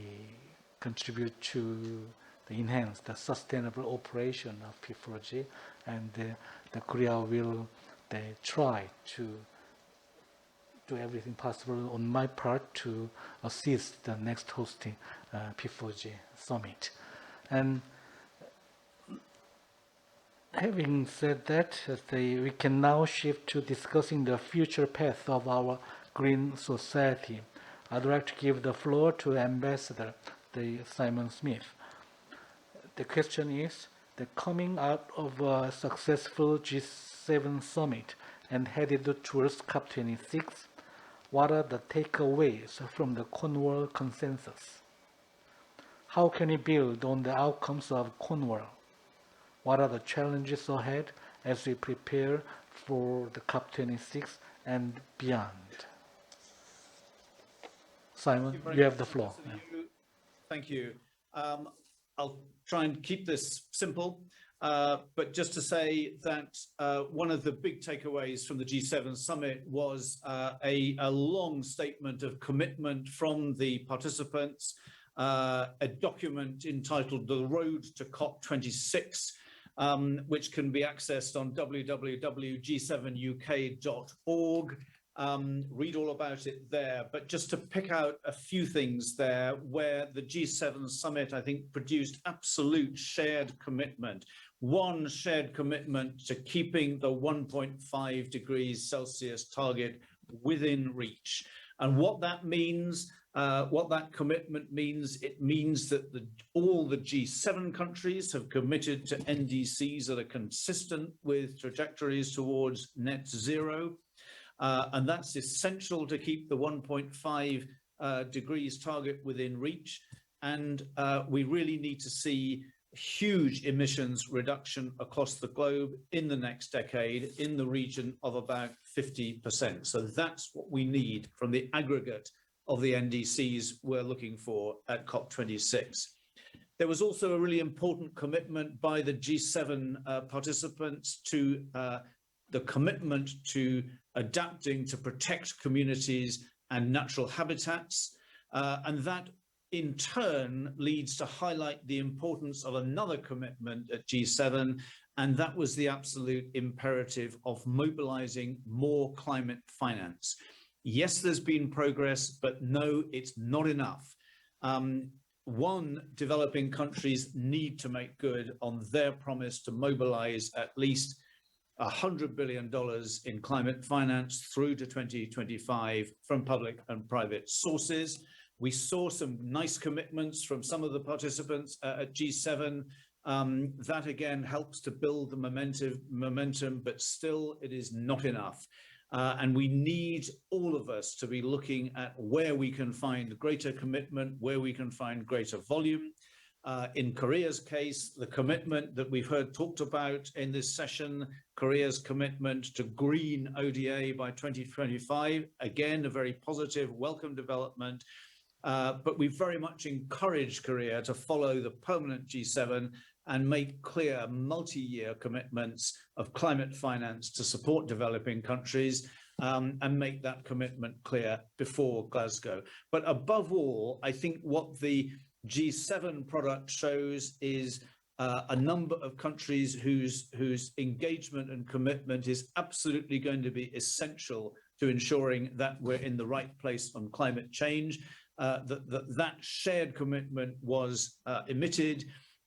contribute to enhance the sustainable operation of P4G, and the Korea will try to do everything possible on my part to assist the next hosting P4G summit. And having said that, we can now shift to discussing the future path of our green society. I'd like to give the floor to Ambassador Simon Smith. The question is, coming out of a successful G7 summit and headed towards COP26, what are the takeaways from the Cornwall consensus? How can we build on the outcomes of Cornwall? What are the challenges ahead as we prepare for the COP26 and beyond? Simon, you have the floor. Thank you. I'll try and keep this simple, but just to say that one of the big takeaways from the G7 summit was a long statement of commitment from the participants, a document entitled The Road to COP26, which can be accessed on www.g7uk.org. Read all about it there. But just to pick out a few things there where the G7 summit, I think, produced absolute shared commitment. One shared commitment to keeping the 1.5 degrees Celsius target within reach. And what that means What that commitment means, it means that all the G7 countries have committed to NDCs that are consistent with trajectories towards net zero. And that's essential to keep the 1.5 degrees target within reach. And we really need to see huge emissions reduction across the globe in the next decade in the region of about 50%. So that's what we need from the aggregate of the NDCs we're looking for at COP26. There was also a really important commitment by the G7 participants to the commitment to adapting to protect communities and natural habitats. And that in turn leads to highlight the importance of another commitment at G7, and that was the absolute imperative of mobilizing more climate finance. Yes, there's been progress, but no, it's not enough. Developing countries need to make good on their promise to mobilize at least $100 billion in climate finance through to 2025 from public and private sources. We saw some nice commitments from some of the participants at G7. That again helps to build the momentum, but still it is not enough. And we need all of us to be looking at where we can find greater commitment, where we can find greater volume. In Korea's case, the commitment that we've heard talked about in this session, Korea's commitment to green ODA by 2025, again, a very positive, welcome development. But we very much encourage Korea to follow the permanent G7 and make clear multi-year commitments of climate finance to support developing countries and make that commitment clear before Glasgow. But above all, I think what the G7 product shows is a number of countries whose engagement and commitment is absolutely going to be essential to ensuring that we're in the right place on climate change. That shared commitment was emitted,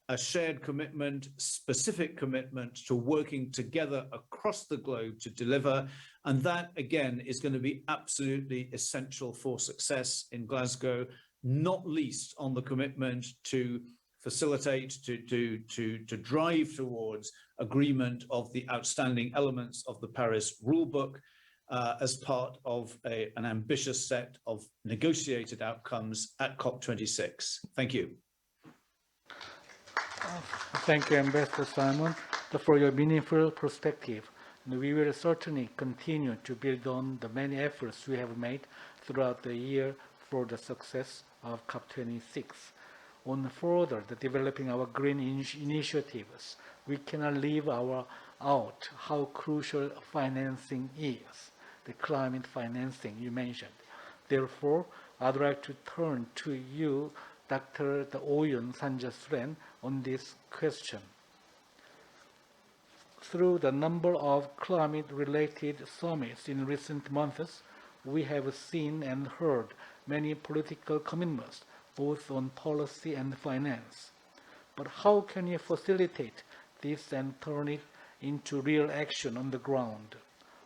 a shared commitment, specific commitment to working together across the globe to deliver. And that, again, is going to be absolutely essential for success in Glasgow, not least on the commitment to facilitate, to drive towards agreement of the outstanding elements of the Paris rulebook as part of an ambitious set of negotiated outcomes at COP26. Thank you. Thank you, Ambassador Simon, for your meaningful perspective. And we will certainly continue to build on the many efforts we have made throughout the year for the success of COP26. On further the developing our green initiatives, we cannot leave out how crucial financing is, the climate financing you mentioned. Therefore, I'd like to turn to you, Dr. Oyun Sanjasuren, on this question. Through the number of climate-related summits in recent months, we have seen and heard many political commitments, both on policy and finance. But how can you facilitate this and turn it into real action on the ground?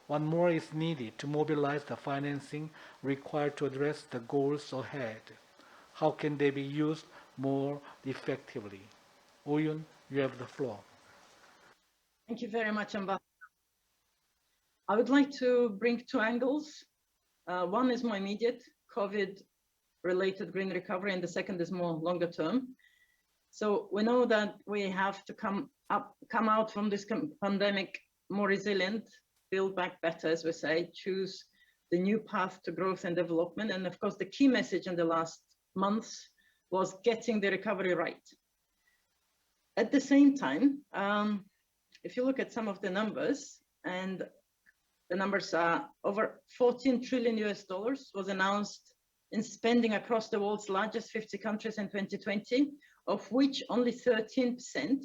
What more is needed to mobilize the financing required to address the goals ahead? How can they be used more effectively? Oyun, you have the floor. Thank you very much, Ambassador. I would like to bring two angles. One is more immediate, COVID-related green recovery, and the second is more longer term. So we know that we have to come out from this pandemic more resilient, build back better, as we say, choose the new path to growth and development. And of course, the key message in the last months was getting the recovery right. At the same time, if you look at some of the numbers, and the numbers are over $14 trillion was announced in spending across the world's largest 50 countries in 2020, of which only 13%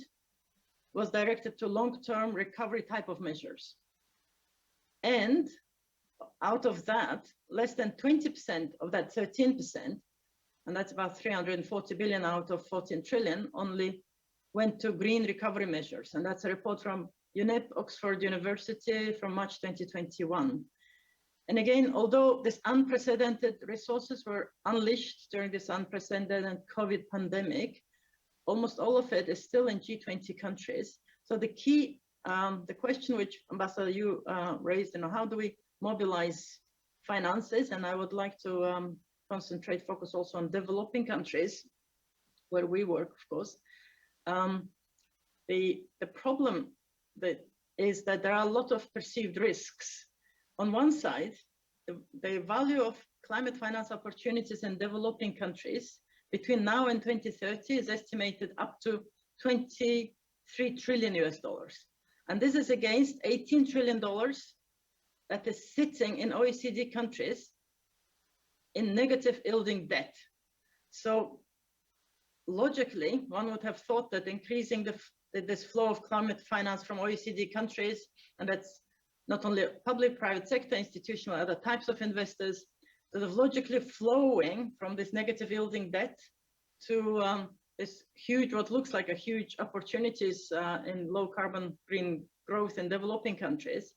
was directed to long-term recovery type of measures. And out of that, less than 20% of that 13%, and that's about 340 billion out of 14 trillion, only went to green recovery measures. And that's a report from UNEP, Oxford University from March 2021. And again, although this unprecedented resources were unleashed during this unprecedented COVID pandemic, almost all of it is still in G20 countries. So the key, the question which Ambassador you raised, how do we mobilize finances? And I would like to focus also on developing countries where we work, of course. The problem is that there are a lot of perceived risks. On one side, the value of climate finance opportunities in developing countries between now and 2030 is estimated up to $23 trillion US. And this is against $18 trillion that is sitting in OECD countries in negative yielding debt. So logically, one would have thought that increasing this flow of climate finance from OECD countries, and that's not only public, private sector, institutional, other types of investors, sort of logically flowing from this negative yielding debt to this huge, what looks like a huge opportunities in low carbon green growth in developing countries,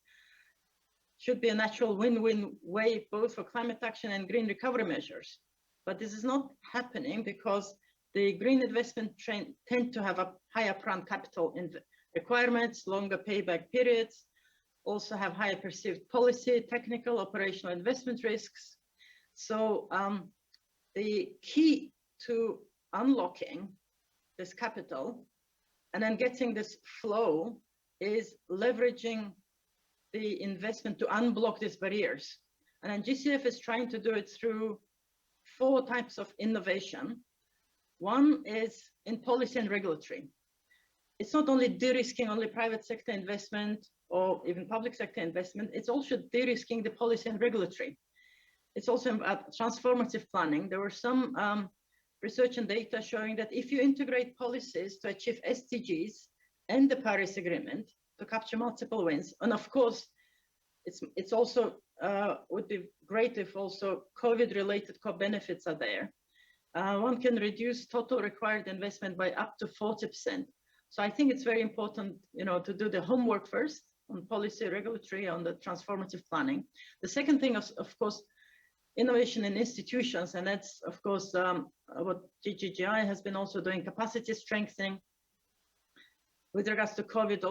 should be a natural win-win way both for climate action and green recovery measures. But this is not happening because the green investment trend tend to have a higher upfront capital requirements, longer payback periods, also have higher perceived policy, technical, operational investment risks. So the key to unlocking this capital and then getting this flow is leveraging the investment to unblock these barriers. And then GCF is trying to do it through 4 types of innovation. One is in policy and regulatory. It's not only de-risking only private sector investment or even public sector investment, it's also de-risking the policy and regulatory. It's also about transformative planning. There were some research and data showing that if you integrate policies to achieve SDGs and the Paris Agreement to capture multiple wins, and of course, it's also would be great if also COVID-related co-benefits are there. One can reduce total required investment by up to 40%. So I think it's very important, to do the homework first on policy, regulatory, on the transformative planning. The second thing is, of course, innovation in institutions, and that's, of course, what Gggi has been also doing, capacity strengthening. With regards to COVID,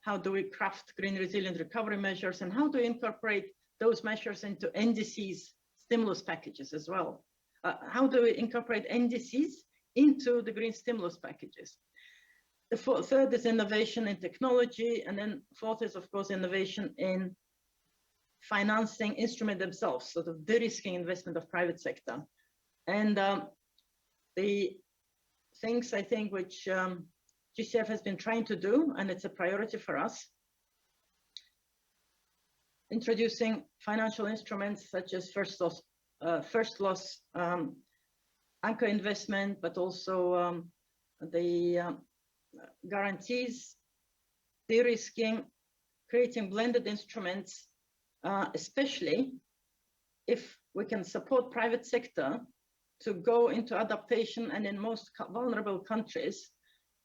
how do we craft green resilient recovery measures, and how do we incorporate those measures into NDC's stimulus packages as well? How do we incorporate NDCs into the green stimulus packages? The third is innovation in technology, and then fourth is, of course, innovation in financing instrument themselves, sort of de-risking investment of private sector. And the things I think which GCF has been trying to do, and it's a priority for us, introducing financial instruments such as first loss anchor investment, but also the guarantees, de-risking, creating blended instruments, especially if we can support private sector to go into adaptation, and in most vulnerable countries,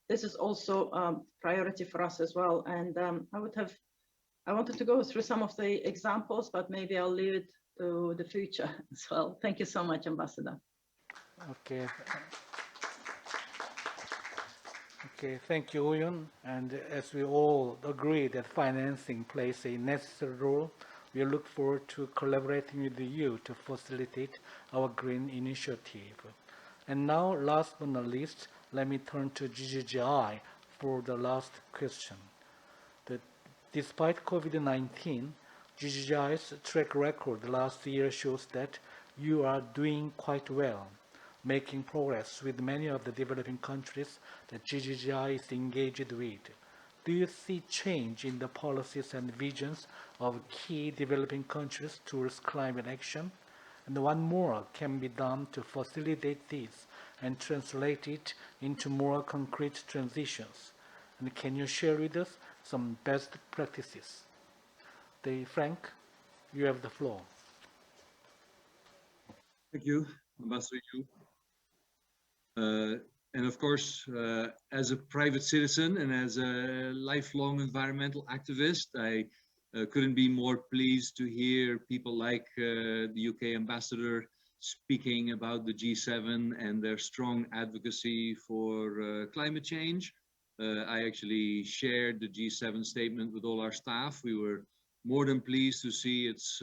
this is also a priority for us as well. And I wanted to go through some of the examples, but maybe I'll leave it to the future as well. Thank you so much, Ambassador. Okay, thank you, Uyun. And as we all agree that financing plays a necessary role, we look forward to collaborating with you to facilitate our green initiative. And now, last but not least, let me turn to Gggi for the last question. Despite COVID-19, Gggi's track record last year shows that you are doing quite well, making progress with many of the developing countries that Gggi is engaged with. Do you see change in the policies and visions of key developing countries towards climate action? And what more can be done to facilitate this and translate it into more concrete transitions? And can you share with us some best practices? Frank, you have the floor. Thank you, Ambassador Yu. And of course, as a private citizen and as a lifelong environmental activist, I Couldn't be more pleased to hear people like the UK ambassador speaking about the G7 and their strong advocacy for climate change. I actually shared the G7 statement with all our staff. We were more than pleased to see its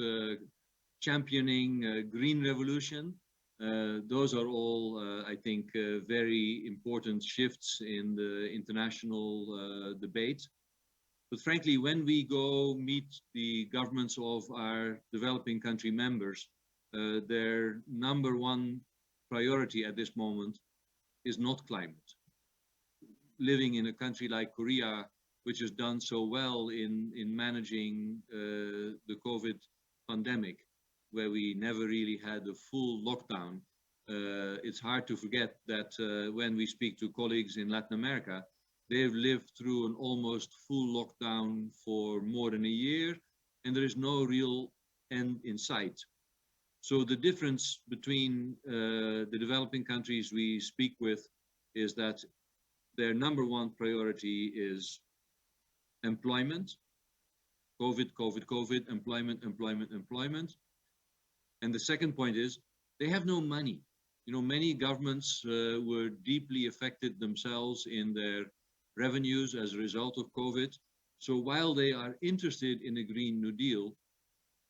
championing green revolution. Those are all, I think, very important shifts in the international debate. But frankly, when we go meet the governments of our developing country members, their number one priority at this moment is not climate. Living in a country like Korea, which has done so well in managing the COVID pandemic, where we never really had a full lockdown, it's hard to forget that when we speak to colleagues in Latin America, they've lived through an almost full lockdown for more than a year, and there is no real end in sight. So the difference between the developing countries we speak with is that their number one priority is employment, COVID, COVID, COVID, employment, employment, employment. And the second point is they have no money. You know, many governments were deeply affected themselves in their revenues as a result of COVID. So while they are interested in a Green New Deal,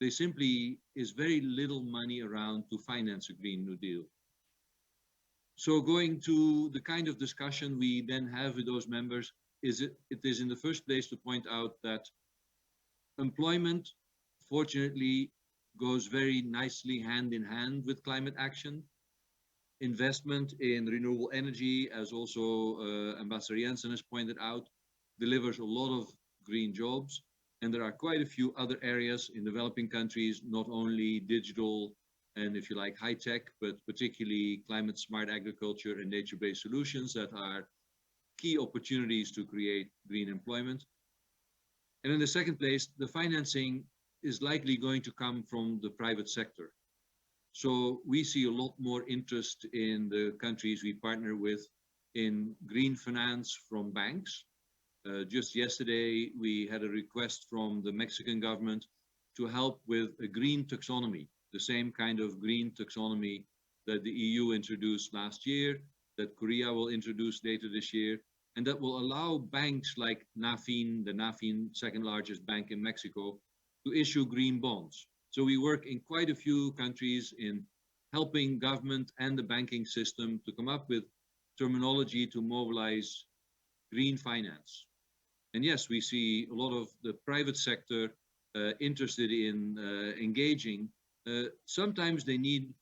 there simply is very little money around to finance a Green New Deal. So going to the kind of discussion we then have with those members, it is in the first place to point out that employment, fortunately, goes very nicely hand in hand with climate action. Investment in renewable energy, as also Ambassador Jensen has pointed out, delivers a lot of green jobs. And there are quite a few other areas in developing countries, not only digital and, if you like, high tech, but particularly climate smart agriculture and nature-based solutions that are key opportunities to create green employment. And in the second place, the financing is likely going to come from the private sector. So we see a lot more interest in the countries we partner with in green finance from banks. Just yesterday, we had a request from the Mexican government to help with a green taxonomy, the same kind of green taxonomy that the EU introduced last year, that Korea will introduce later this year, and that will allow banks like NAFIN, the NAFIN second largest bank in Mexico, to issue green bonds. So we work in quite a few countries in helping government and the banking system to come up with terminology to mobilize green finance. And yes, we see a lot of the private sector interested in engaging. Sometimes they need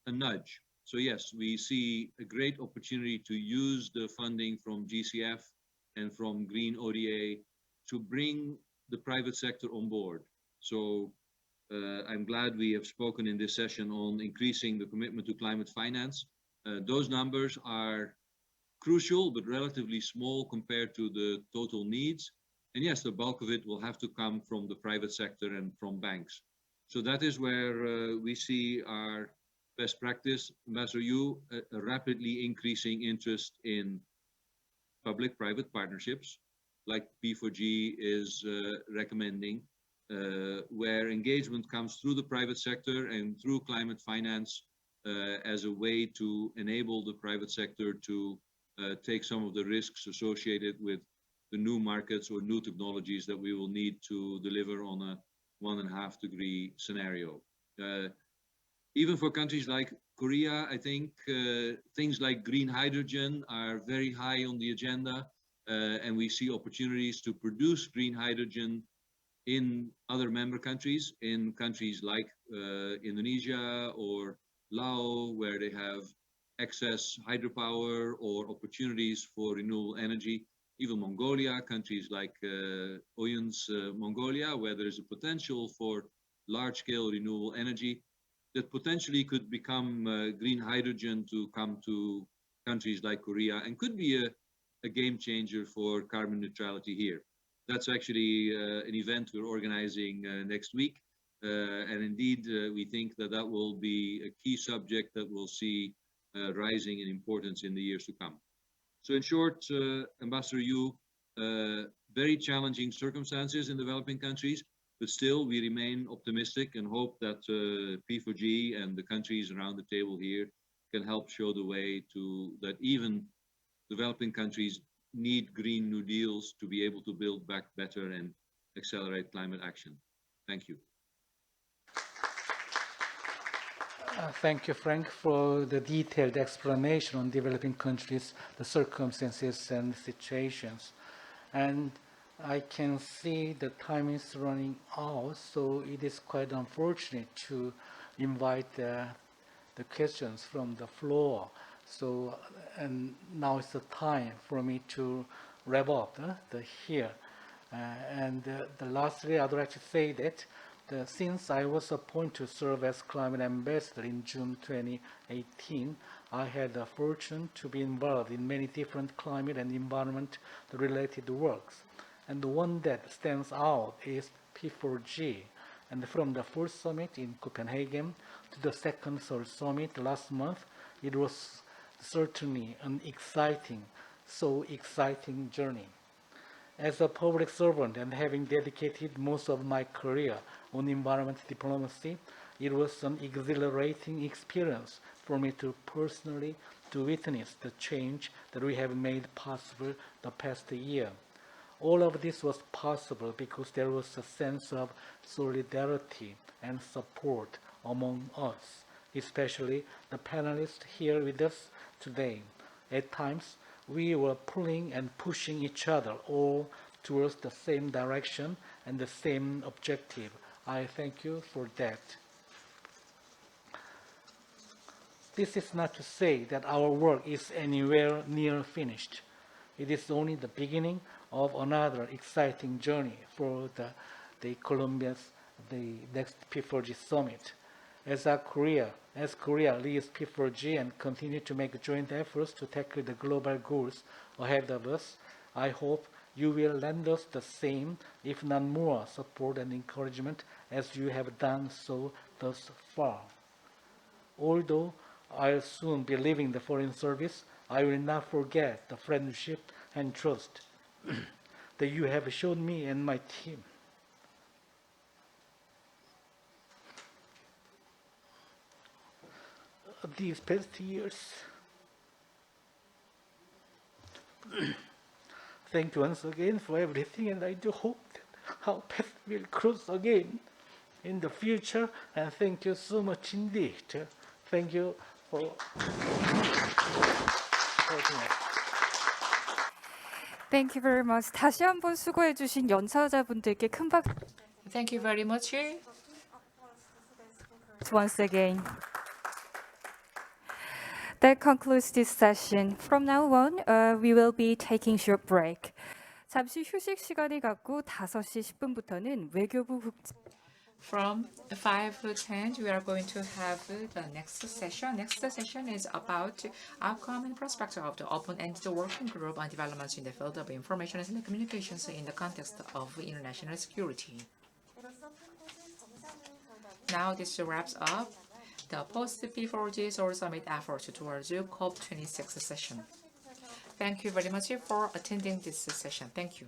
a nudge. So yes, we see a great opportunity to use the funding from GCF and from Green ODA to bring the private sector on board. So I'm glad we have spoken in this session on increasing the commitment to climate finance. Those numbers are crucial, but relatively small compared to the total needs. And yes, the bulk of it will have to come from the private sector and from banks. So that is where we see our best practice. Ambassador Yu, a rapidly increasing interest in public-private partnerships, like P4G is recommending, where engagement comes through the private sector and through climate finance as a way to enable the private sector to take some of the risks associated with the new markets or new technologies that we will need to deliver on a 1.5 degree scenario. Even for countries like Korea, I think things like green hydrogen are very high on the agenda, and we see opportunities to produce green hydrogen in other member countries, in countries like Indonesia or Laos, where they have excess hydropower or opportunities for renewable energy. Even Mongolia, countries like Oyun's Mongolia, where there's a potential for large-scale renewable energy that potentially could become green hydrogen to come to countries like Korea and could be a game changer for carbon neutrality here. That's actually an event we're organizing next week. And indeed, we think that that will be a key subject that we'll see rising in importance in the years to come. So in short, Ambassador Yu, very challenging circumstances in developing countries, But still, we remain optimistic and hope that P4G and the countries around the table here can help show the way to that even developing countries need Green New Deals to be able to build back better and accelerate climate action. Thank you. Thank you, Frank, for the detailed explanation on developing countries, the circumstances and situations. And I can see the time is running out, so it is quite unfortunate to invite the questions from the floor. So, and now is the time for me to wrap up here. Lastly, I'd like to say that since I was appointed to serve as climate ambassador in June 2018, I had the fortune to be involved in many different climate and environment-related works. And the one that stands out is P4G. And from the first summit in Copenhagen to the second Seoul summit last month, it was certainly an exciting journey. As a public servant and having dedicated most of my career on environment diplomacy, it was an exhilarating experience for me to personally witness the change that we have made possible the past year. All of this was possible because there was a sense of solidarity and support among us, especially the panelists here with us today. At times, we were pulling and pushing each other all towards the same direction and the same objective. I thank you for that. This is not to say that our work is anywhere near finished. It is only the beginning of another exciting journey for the next P4G summit. As Korea leads P4G and continue to make joint efforts to tackle the global goals ahead of us, I hope you will lend us the same, if not more, support and encouragement as you have done so thus far. Although I'll soon be leaving the Foreign Service, I will not forget the friendship and trust that you have shown me and my team. These past years. Thank you once again for everything, and I do hope that our paths will cross again in the future, and thank you so much indeed. Thank you for supporting us. Thank you very much. 다시 한번 수고해 주신 연사자분들께 큰 박수 Thank you very much. once again. That concludes this session. From now on, we will be taking short break. 잠시 휴식 시간을 갖고 5시 10분부터는 외교부 국제 From 5 to 10, we are going to have the next session. Next session is about outcome and prospects of the open-ended working group on developments in the field of information and telecommunications in the context of international security. Now this wraps up the post-P4G Seoul Summit efforts towards COP26 session. Thank you very much for attending this session. Thank you.